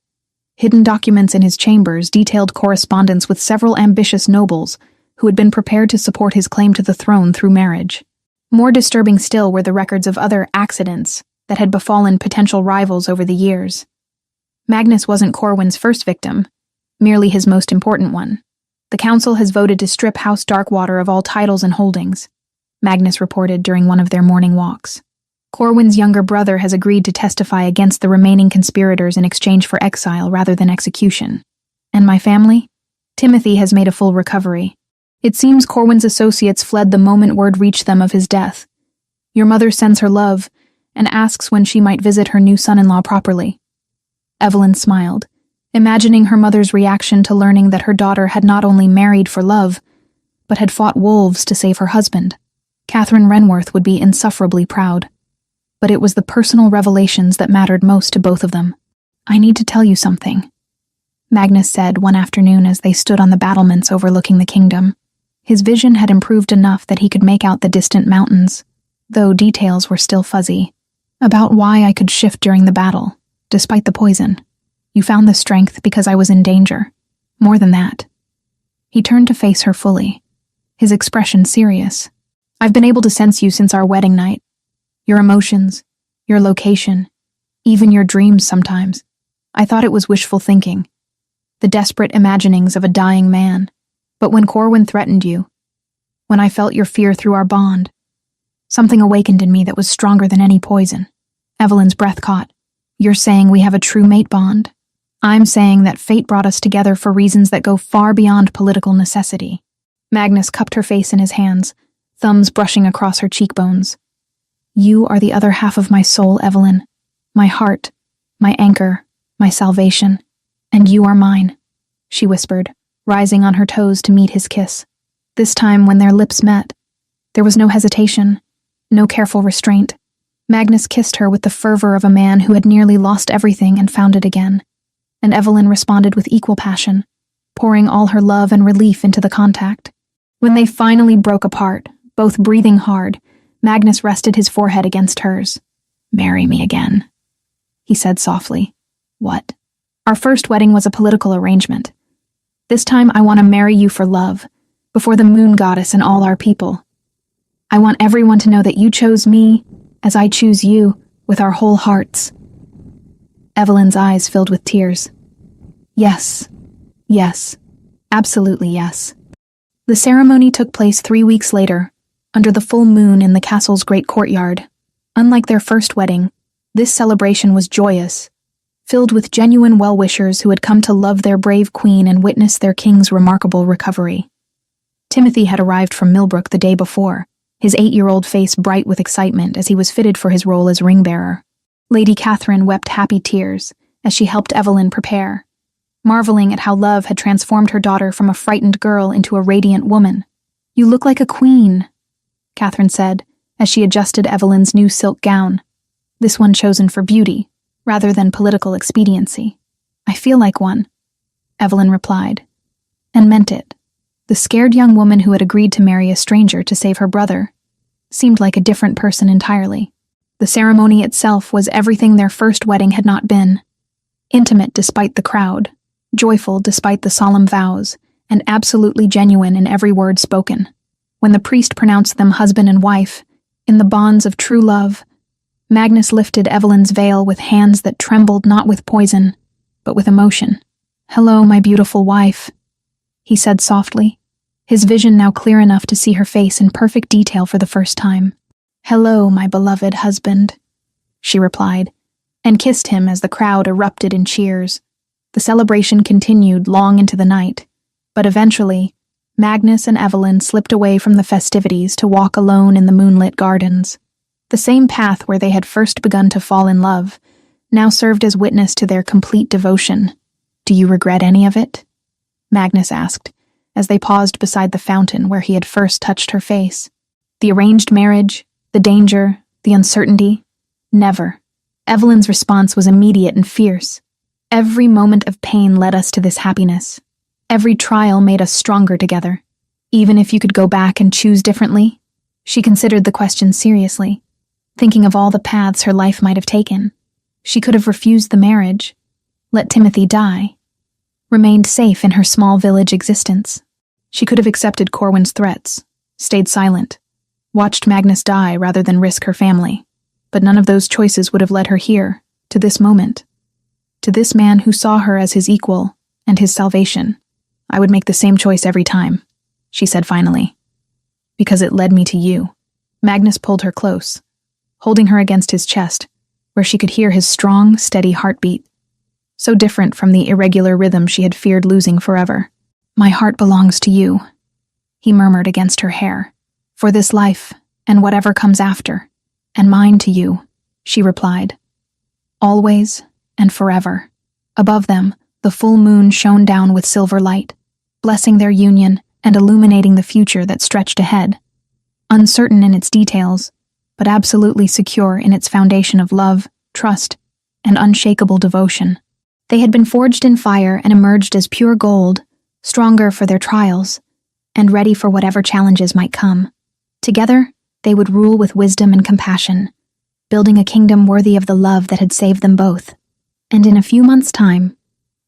Hidden documents in his chambers detailed correspondence with several ambitious nobles who had been prepared to support his claim to the throne through marriage. More disturbing still were the records of other accidents that had befallen potential rivals over the years. Magnus wasn't Corwin's first victim, merely his most important one. "The council has voted to strip House Darkwater of all titles and holdings," Magnus reported during one of their morning walks. "Corwin's younger brother has agreed to testify against the remaining conspirators in exchange for exile rather than execution. And my family? Timothy has made a full recovery. It seems Corwin's associates fled the moment word reached them of his death. Your mother sends her love and asks when she might visit her new son-in-law properly." Evelyn smiled, imagining her mother's reaction to learning that her daughter had not only married for love, but had fought wolves to save her husband. Catherine Renworth would be insufferably proud. But it was the personal revelations that mattered most to both of them. "I need to tell you something," Magnus said one afternoon as they stood on the battlements overlooking the kingdom. His vision had improved enough that he could make out the distant mountains, though details were still fuzzy. "About why I could shift during the battle, despite the poison. You found the strength because I was in danger. More than that." He turned to face her fully, his expression serious. "I've been able to sense you since our wedding night. Your emotions, your location, even your dreams sometimes. I thought it was wishful thinking, the desperate imaginings of a dying man. But when Corwin threatened you, when I felt your fear through our bond, something awakened in me that was stronger than any poison." Evelyn's breath caught. "You're saying we have a true mate bond? I'm saying that fate brought us together for reasons that go far beyond political necessity." Magnus cupped her face in his hands, thumbs brushing across her cheekbones. You are the other half of my soul, Evelyn. My heart, my anchor, my salvation. And you are mine, she whispered, rising on her toes to meet his kiss. This time, when their lips met, there was no hesitation, no careful restraint. Magnus kissed her with the fervor of a man who had nearly lost everything and found it again. And Evelyn responded with equal passion, pouring all her love and relief into the contact. When they finally broke apart, both breathing hard, Magnus rested his forehead against hers. "Marry me again," he said softly. "What?" "Our first wedding was a political arrangement. This time I want to marry you for love, before the moon goddess and all our people. I want everyone to know that you chose me, as I choose you, with our whole hearts." Evelyn's eyes filled with tears. Yes, absolutely yes. The ceremony took place 3 weeks later, under the full moon in the castle's great courtyard. Unlike their first wedding, this celebration was joyous, filled with genuine well-wishers who had come to love their brave queen and witness their king's remarkable recovery. Timothy had arrived from Millbrook the day before, his 8-year-old face bright with excitement as he was fitted for his role as ring-bearer. Lady Catherine wept happy tears as she helped Evelyn prepare, marveling at how love had transformed her daughter from a frightened girl into a radiant woman. "You look like a queen," Catherine said, as she adjusted Evelyn's new silk gown, this one chosen for beauty, rather than political expediency. "I feel like one," Evelyn replied, and meant it. The scared young woman who had agreed to marry a stranger to save her brother seemed like a different person entirely. The ceremony itself was everything their first wedding had not been. Intimate despite the crowd, joyful despite the solemn vows, and absolutely genuine in every word spoken. When the priest pronounced them husband and wife, in the bonds of true love, Magnus lifted Evelyn's veil with hands that trembled not with poison, but with emotion. "Hello, my beautiful wife," he said softly, his vision now clear enough to see her face in perfect detail for the first time. "Hello, my beloved husband," she replied, and kissed him as the crowd erupted in cheers. The celebration continued long into the night, but eventually, Magnus and Evelyn slipped away from the festivities to walk alone in the moonlit gardens. The same path where they had first begun to fall in love now served as witness to their complete devotion. "Do you regret any of it?" Magnus asked, as they paused beside the fountain where he had first touched her face. "The arranged marriage, the danger, the uncertainty? Never." Evelyn's response was immediate and fierce. "Every moment of pain led us to this happiness. Every trial made us stronger together. Even if you could go back and choose differently?" She considered the question seriously, thinking of all the paths her life might have taken. She could have refused the marriage, let Timothy die, remained safe in her small village existence. She could have accepted Corwin's threats, stayed silent, watched Magnus die rather than risk her family. But none of those choices would have led her here, to this moment, to this man who saw her as his equal and his salvation. "I would make the same choice every time," she said finally, "because it led me to you." Magnus pulled her close, holding her against his chest, where she could hear his strong, steady heartbeat, so different from the irregular rhythm she had feared losing forever. "My heart belongs to you," he murmured against her hair, "for this life and whatever comes after, and mine to you," she replied. "Always and forever." Above them, the full moon shone down with silver light, blessing their union and illuminating the future that stretched ahead. Uncertain in its details, but absolutely secure in its foundation of love, trust, and unshakable devotion. They had been forged in fire and emerged as pure gold, stronger for their trials, and ready for whatever challenges might come. Together, they would rule with wisdom and compassion, building a kingdom worthy of the love that had saved them both. And in a few months' time,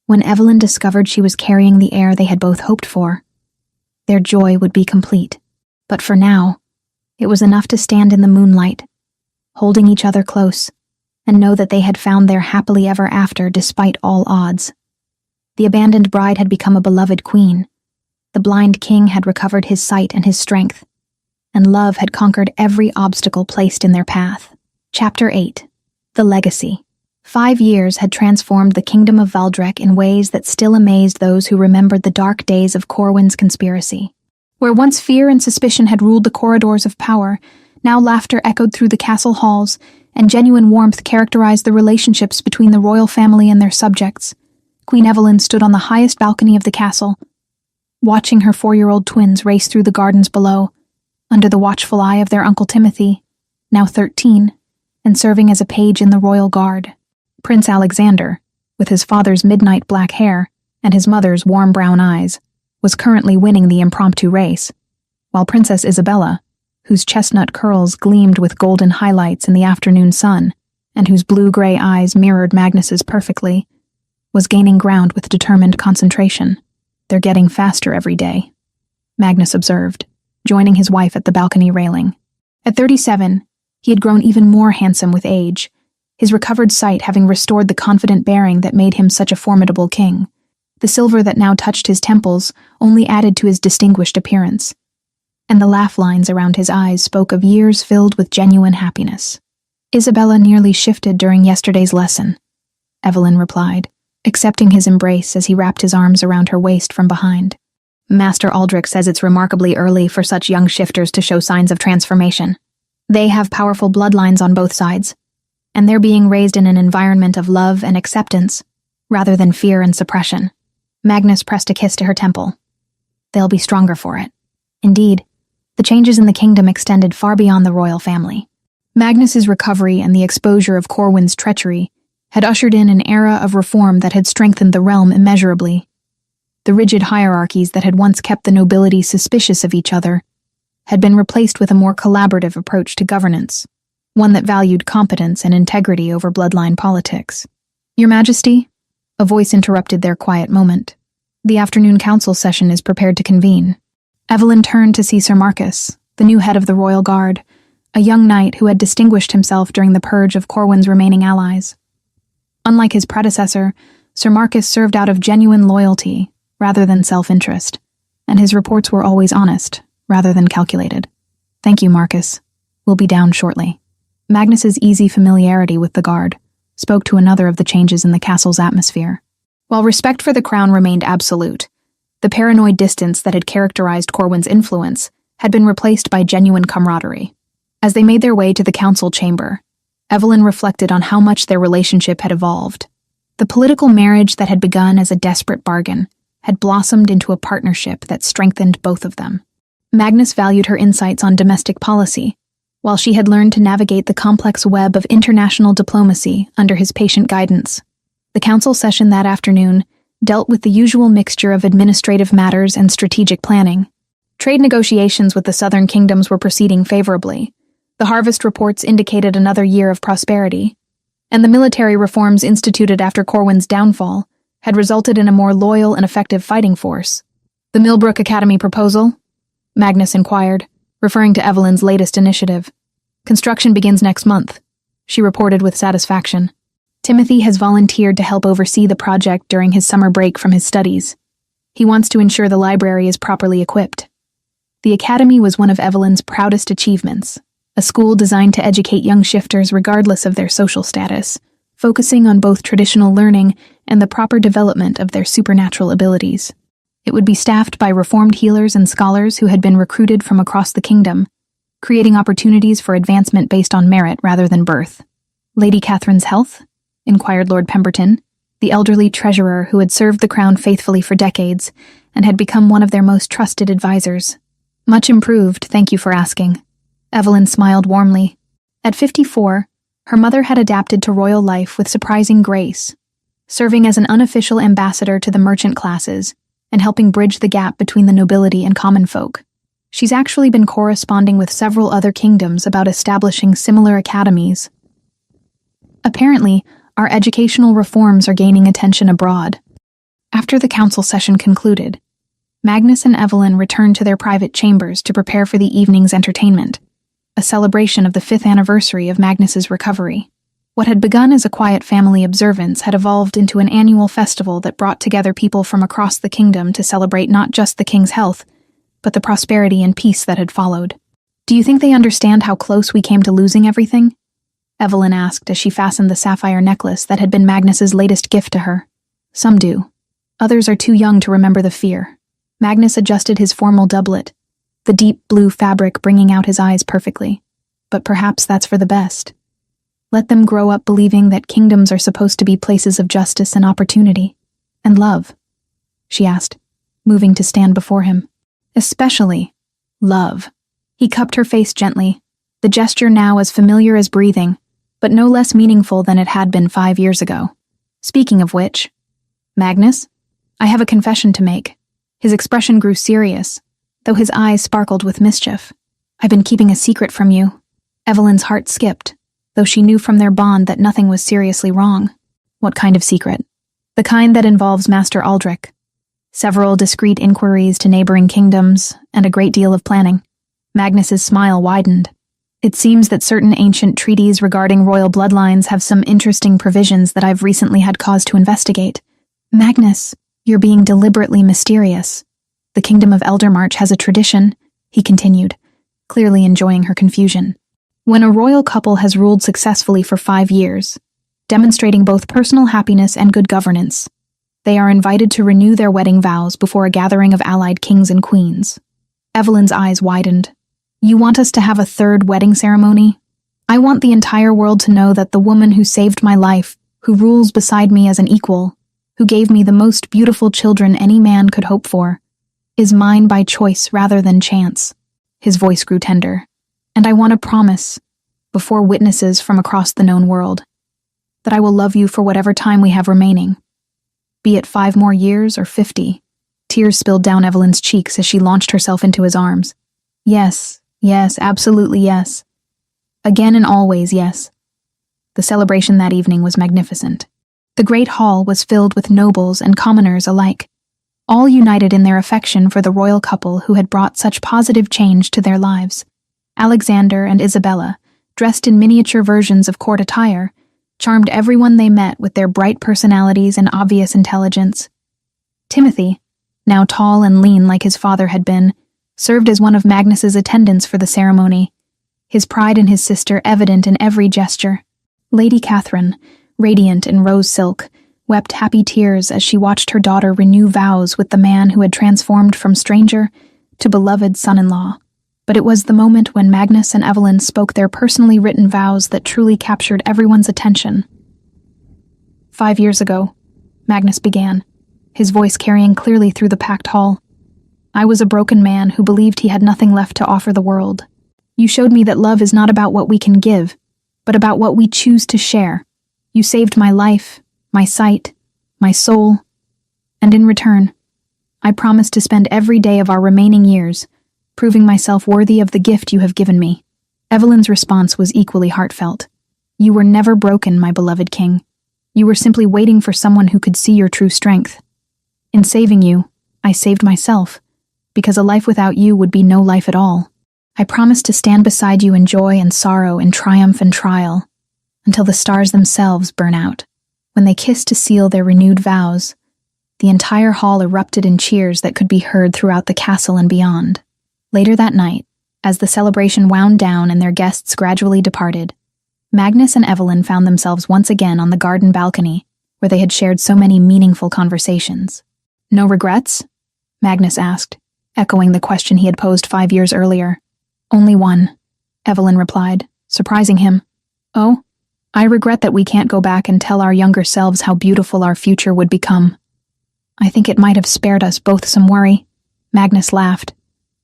when Evelyn discovered she was carrying the heir they had both hoped for, their joy would be complete. But for now, it was enough to stand in the moonlight, holding each other close, and know that they had found their happily ever after despite all odds. The abandoned bride had become a beloved queen. The blind king had recovered his sight and his strength, and love had conquered every obstacle placed in their path. Chapter 8. The Legacy. 5 years had transformed the kingdom of Valdrek in ways that still amazed those who remembered the dark days of Corwin's conspiracy. Where once fear and suspicion had ruled the corridors of power, Now laughter echoed through the castle halls, and genuine warmth characterized the relationships between the royal family and their subjects. Queen Evelyn stood on the highest balcony of the castle, watching her 4-year-old twins race through the gardens below, under the watchful eye of their Uncle Timothy, now 13, and serving as a page in the royal guard. Prince Alexander, with his father's midnight black hair and his mother's warm brown eyes, was currently winning the impromptu race, while Princess Isabella, whose chestnut curls gleamed with golden highlights in the afternoon sun, and whose blue-gray eyes mirrored Magnus's perfectly, was gaining ground with determined concentration. "They're getting faster every day," Magnus observed, joining his wife at the balcony railing. At 37, he had grown even more handsome with age, his recovered sight having restored the confident bearing that made him such a formidable king. The silver that now touched his temples only added to his distinguished appearance, and the laugh lines around his eyes spoke of years filled with genuine happiness. "Isabella nearly shifted during yesterday's lesson," Evelyn replied, accepting his embrace as he wrapped his arms around her waist from behind. "Master Aldrich says it's remarkably early for such young shifters to show signs of transformation. They have powerful bloodlines on both sides, and they're being raised in an environment of love and acceptance, rather than fear and suppression." Magnus pressed a kiss to her temple. "They'll be stronger for it." Indeed, the changes in the kingdom extended far beyond the royal family. Magnus's recovery and the exposure of Corwin's treachery had ushered in an era of reform that had strengthened the realm immeasurably. The rigid hierarchies that had once kept the nobility suspicious of each other had been replaced with a more collaborative approach to governance, one that valued competence and integrity over bloodline politics. "Your Majesty," a voice interrupted their quiet moment. "The afternoon council session is prepared to convene." Evelyn turned to see Sir Marcus, the new head of the royal guard, a young knight who had distinguished himself during the purge of Corwin's remaining allies. Unlike his predecessor, Sir Marcus served out of genuine loyalty rather than self-interest, and his reports were always honest rather than calculated. "Thank you, Marcus. We'll be down shortly." Magnus's easy familiarity with the guard spoke to another of the changes in the castle's atmosphere. While respect for the crown remained absolute, the paranoid distance that had characterized Corwin's influence had been replaced by genuine camaraderie. As they made their way to the council chamber, Evelyn reflected on how much their relationship had evolved. The political marriage that had begun as a desperate bargain had blossomed into a partnership that strengthened both of them. Magnus valued her insights on domestic policy, while she had learned to navigate the complex web of international diplomacy under his patient guidance. The council session that afternoon dealt with the usual mixture of administrative matters and strategic planning. Trade negotiations with the southern kingdoms were proceeding favorably. The harvest reports indicated another year of prosperity, and the military reforms instituted after Corwin's downfall had resulted in a more loyal and effective fighting force. "The Millbrook Academy proposal?" Magnus inquired, referring to Evelyn's latest initiative. "Construction begins next month," she reported with satisfaction. "Timothy has volunteered to help oversee the project during his summer break from his studies. He wants to ensure the library is properly equipped." The academy was one of Evelyn's proudest achievements, a school designed to educate young shifters regardless of their social status, focusing on both traditional learning and the proper development of their supernatural abilities. It would be staffed by reformed healers and scholars who had been recruited from across the kingdom, creating opportunities for advancement based on merit rather than birth. "Lady Catherine's health?" inquired Lord Pemberton, the elderly treasurer who had served the crown faithfully for decades and had become one of their most trusted advisors. "Much improved, thank you for asking." Evelyn smiled warmly. At 54, her mother had adapted to royal life with surprising grace, serving as an unofficial ambassador to the merchant classes and helping bridge the gap between the nobility and common folk. She's actually been corresponding with several other kingdoms about establishing similar academies. Apparently, our educational reforms are gaining attention abroad. After the council session concluded, Magnus and Evelyn returned to their private chambers to prepare for the evening's entertainment, a celebration of the 5th anniversary of Magnus's recovery. What had begun as a quiet family observance had evolved into an annual festival that brought together people from across the kingdom to celebrate not just the king's health, but the prosperity and peace that had followed. "Do you think they understand how close we came to losing everything?" Evelyn asked as she fastened the sapphire necklace that had been Magnus's latest gift to her. "Some do. Others are too young to remember the fear." Magnus adjusted his formal doublet, the deep blue fabric bringing out his eyes perfectly. but perhaps that's for the best. Let them grow up believing that kingdoms are supposed to be places of justice and opportunity. And love, she asked, moving to stand before him. Especially love. He cupped her face gently, the gesture now as familiar as breathing, but no less meaningful than it had been 5 years ago. Speaking of which, Magnus, I have a confession to make. His expression grew serious, though his eyes sparkled with mischief. I've been keeping a secret from you. Evelyn's heart skipped, though she knew from their bond that nothing was seriously wrong. What kind of secret? The kind that involves Master Aldrich. Several discreet inquiries to neighboring kingdoms, and a great deal of planning. Magnus's smile widened. It seems that certain ancient treaties regarding royal bloodlines have some interesting provisions that I've recently had cause to investigate. Magnus, you're being deliberately mysterious. The Kingdom of Eldermarch has a tradition, he continued, clearly enjoying her confusion. When a royal couple has ruled successfully for 5 years, demonstrating both personal happiness and good governance, they are invited to renew their wedding vows before a gathering of allied kings and queens. Evelyn's eyes widened. You want us to have a third wedding ceremony? I want the entire world to know that the woman who saved my life, who rules beside me as an equal, who gave me the most beautiful children any man could hope for, is mine by choice rather than chance. His voice grew tender. And I want to promise, before witnesses from across the known world, that I will love you for whatever time we have remaining. Be it 5 more years or 50. Tears spilled down Evelyn's cheeks as she launched herself into his arms. Yes, absolutely yes. Again and always yes. The celebration that evening was magnificent. The great hall was filled with nobles and commoners alike, all united in their affection for the royal couple who had brought such positive change to their lives. Alexander and Isabella, dressed in miniature versions of court attire, charmed everyone they met with their bright personalities and obvious intelligence. Timothy, now tall and lean like his father had been, served as one of Magnus's attendants for the ceremony, his pride in his sister evident in every gesture. Lady Catherine, radiant in rose silk, wept happy tears as she watched her daughter renew vows with the man who had transformed from stranger to beloved son-in-law. But it was the moment when Magnus and Evelyn spoke their personally written vows that truly captured everyone's attention. 5 years ago, Magnus began, his voice carrying clearly through the packed hall. I was a broken man who believed he had nothing left to offer the world. You showed me that love is not about what we can give, but about what we choose to share. You saved my life, my sight, my soul, and in return, I promise to spend every day of our remaining years proving myself worthy of the gift you have given me. Evelyn's response was equally heartfelt. You were never broken, my beloved king. You were simply waiting for someone who could see your true strength. In saving you, I saved myself, because a life without you would be no life at all. I promise to stand beside you in joy and sorrow, in triumph and trial, until the stars themselves burn out. When they kissed to seal their renewed vows, the entire hall erupted in cheers that could be heard throughout the castle and beyond. Later that night, as the celebration wound down and their guests gradually departed, Magnus and Evelyn found themselves once again on the garden balcony, where they had shared so many meaningful conversations. No regrets? Magnus asked, echoing the question he had posed 5 years earlier. Only one, Evelyn replied, surprising him. Oh, I regret that we can't go back and tell our younger selves how beautiful our future would become. I think it might have spared us both some worry. Magnus laughed,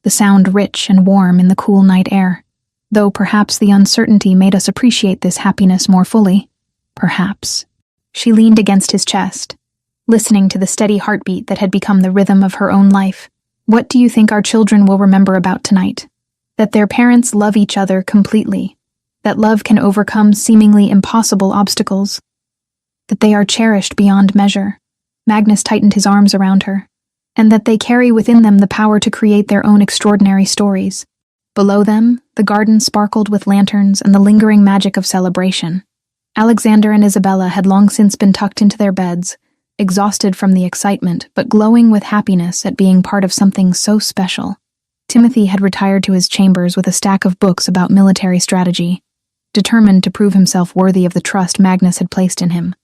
the sound rich and warm in the cool night air, though perhaps the uncertainty made us appreciate this happiness more fully. Perhaps. She leaned against his chest, listening to the steady heartbeat that had become the rhythm of her own life. What do you think our children will remember about tonight? That their parents love each other completely, that love can overcome seemingly impossible obstacles, that they are cherished beyond measure. Magnus tightened his arms around her, and that they carry within them the power to create their own extraordinary stories. Below them, the garden sparkled with lanterns and the lingering magic of celebration. Alexander and Isabella had long since been tucked into their beds, exhausted from the excitement, but glowing with happiness at being part of something so special. Timothy had retired to his chambers with a stack of books about military strategy, determined to prove himself worthy of the trust Magnus had placed in him.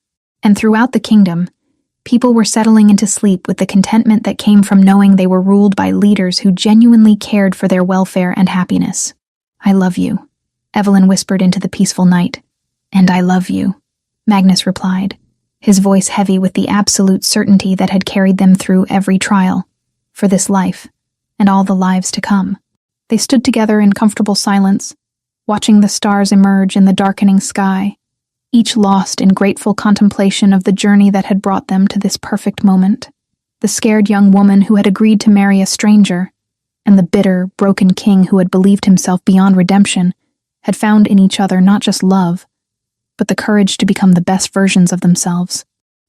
And throughout the kingdom, people were settling into sleep with the contentment that came from knowing they were ruled by leaders who genuinely cared for their welfare and happiness. I love you, Evelyn whispered into the peaceful night. "And I love you," Magnus replied, his voice heavy with the absolute certainty that had carried them through every trial, for this life, and all the lives to come. They stood together in comfortable silence, watching the stars emerge in the darkening sky, each lost in grateful contemplation of the journey that had brought them to this perfect moment. The scared young woman who had agreed to marry a stranger, and the bitter, broken king who had believed himself beyond redemption, had found in each other not just love, but the courage to become the best versions of themselves.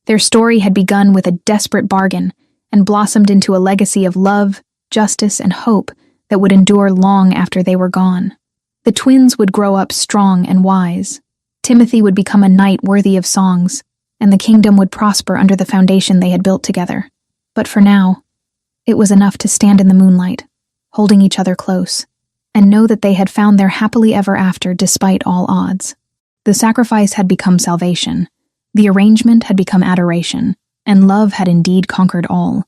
Their story had begun with a desperate bargain and blossomed into a legacy of love, justice, and hope that would endure long after they were gone. The twins would grow up strong and wise. Timothy would become a knight worthy of songs, and the kingdom would prosper under the foundation they had built together. But for now, it was enough to stand in the moonlight, holding each other close, and know that they had found their happily ever after despite all odds. The sacrifice had become salvation, the arrangement had become adoration, and love had indeed conquered all.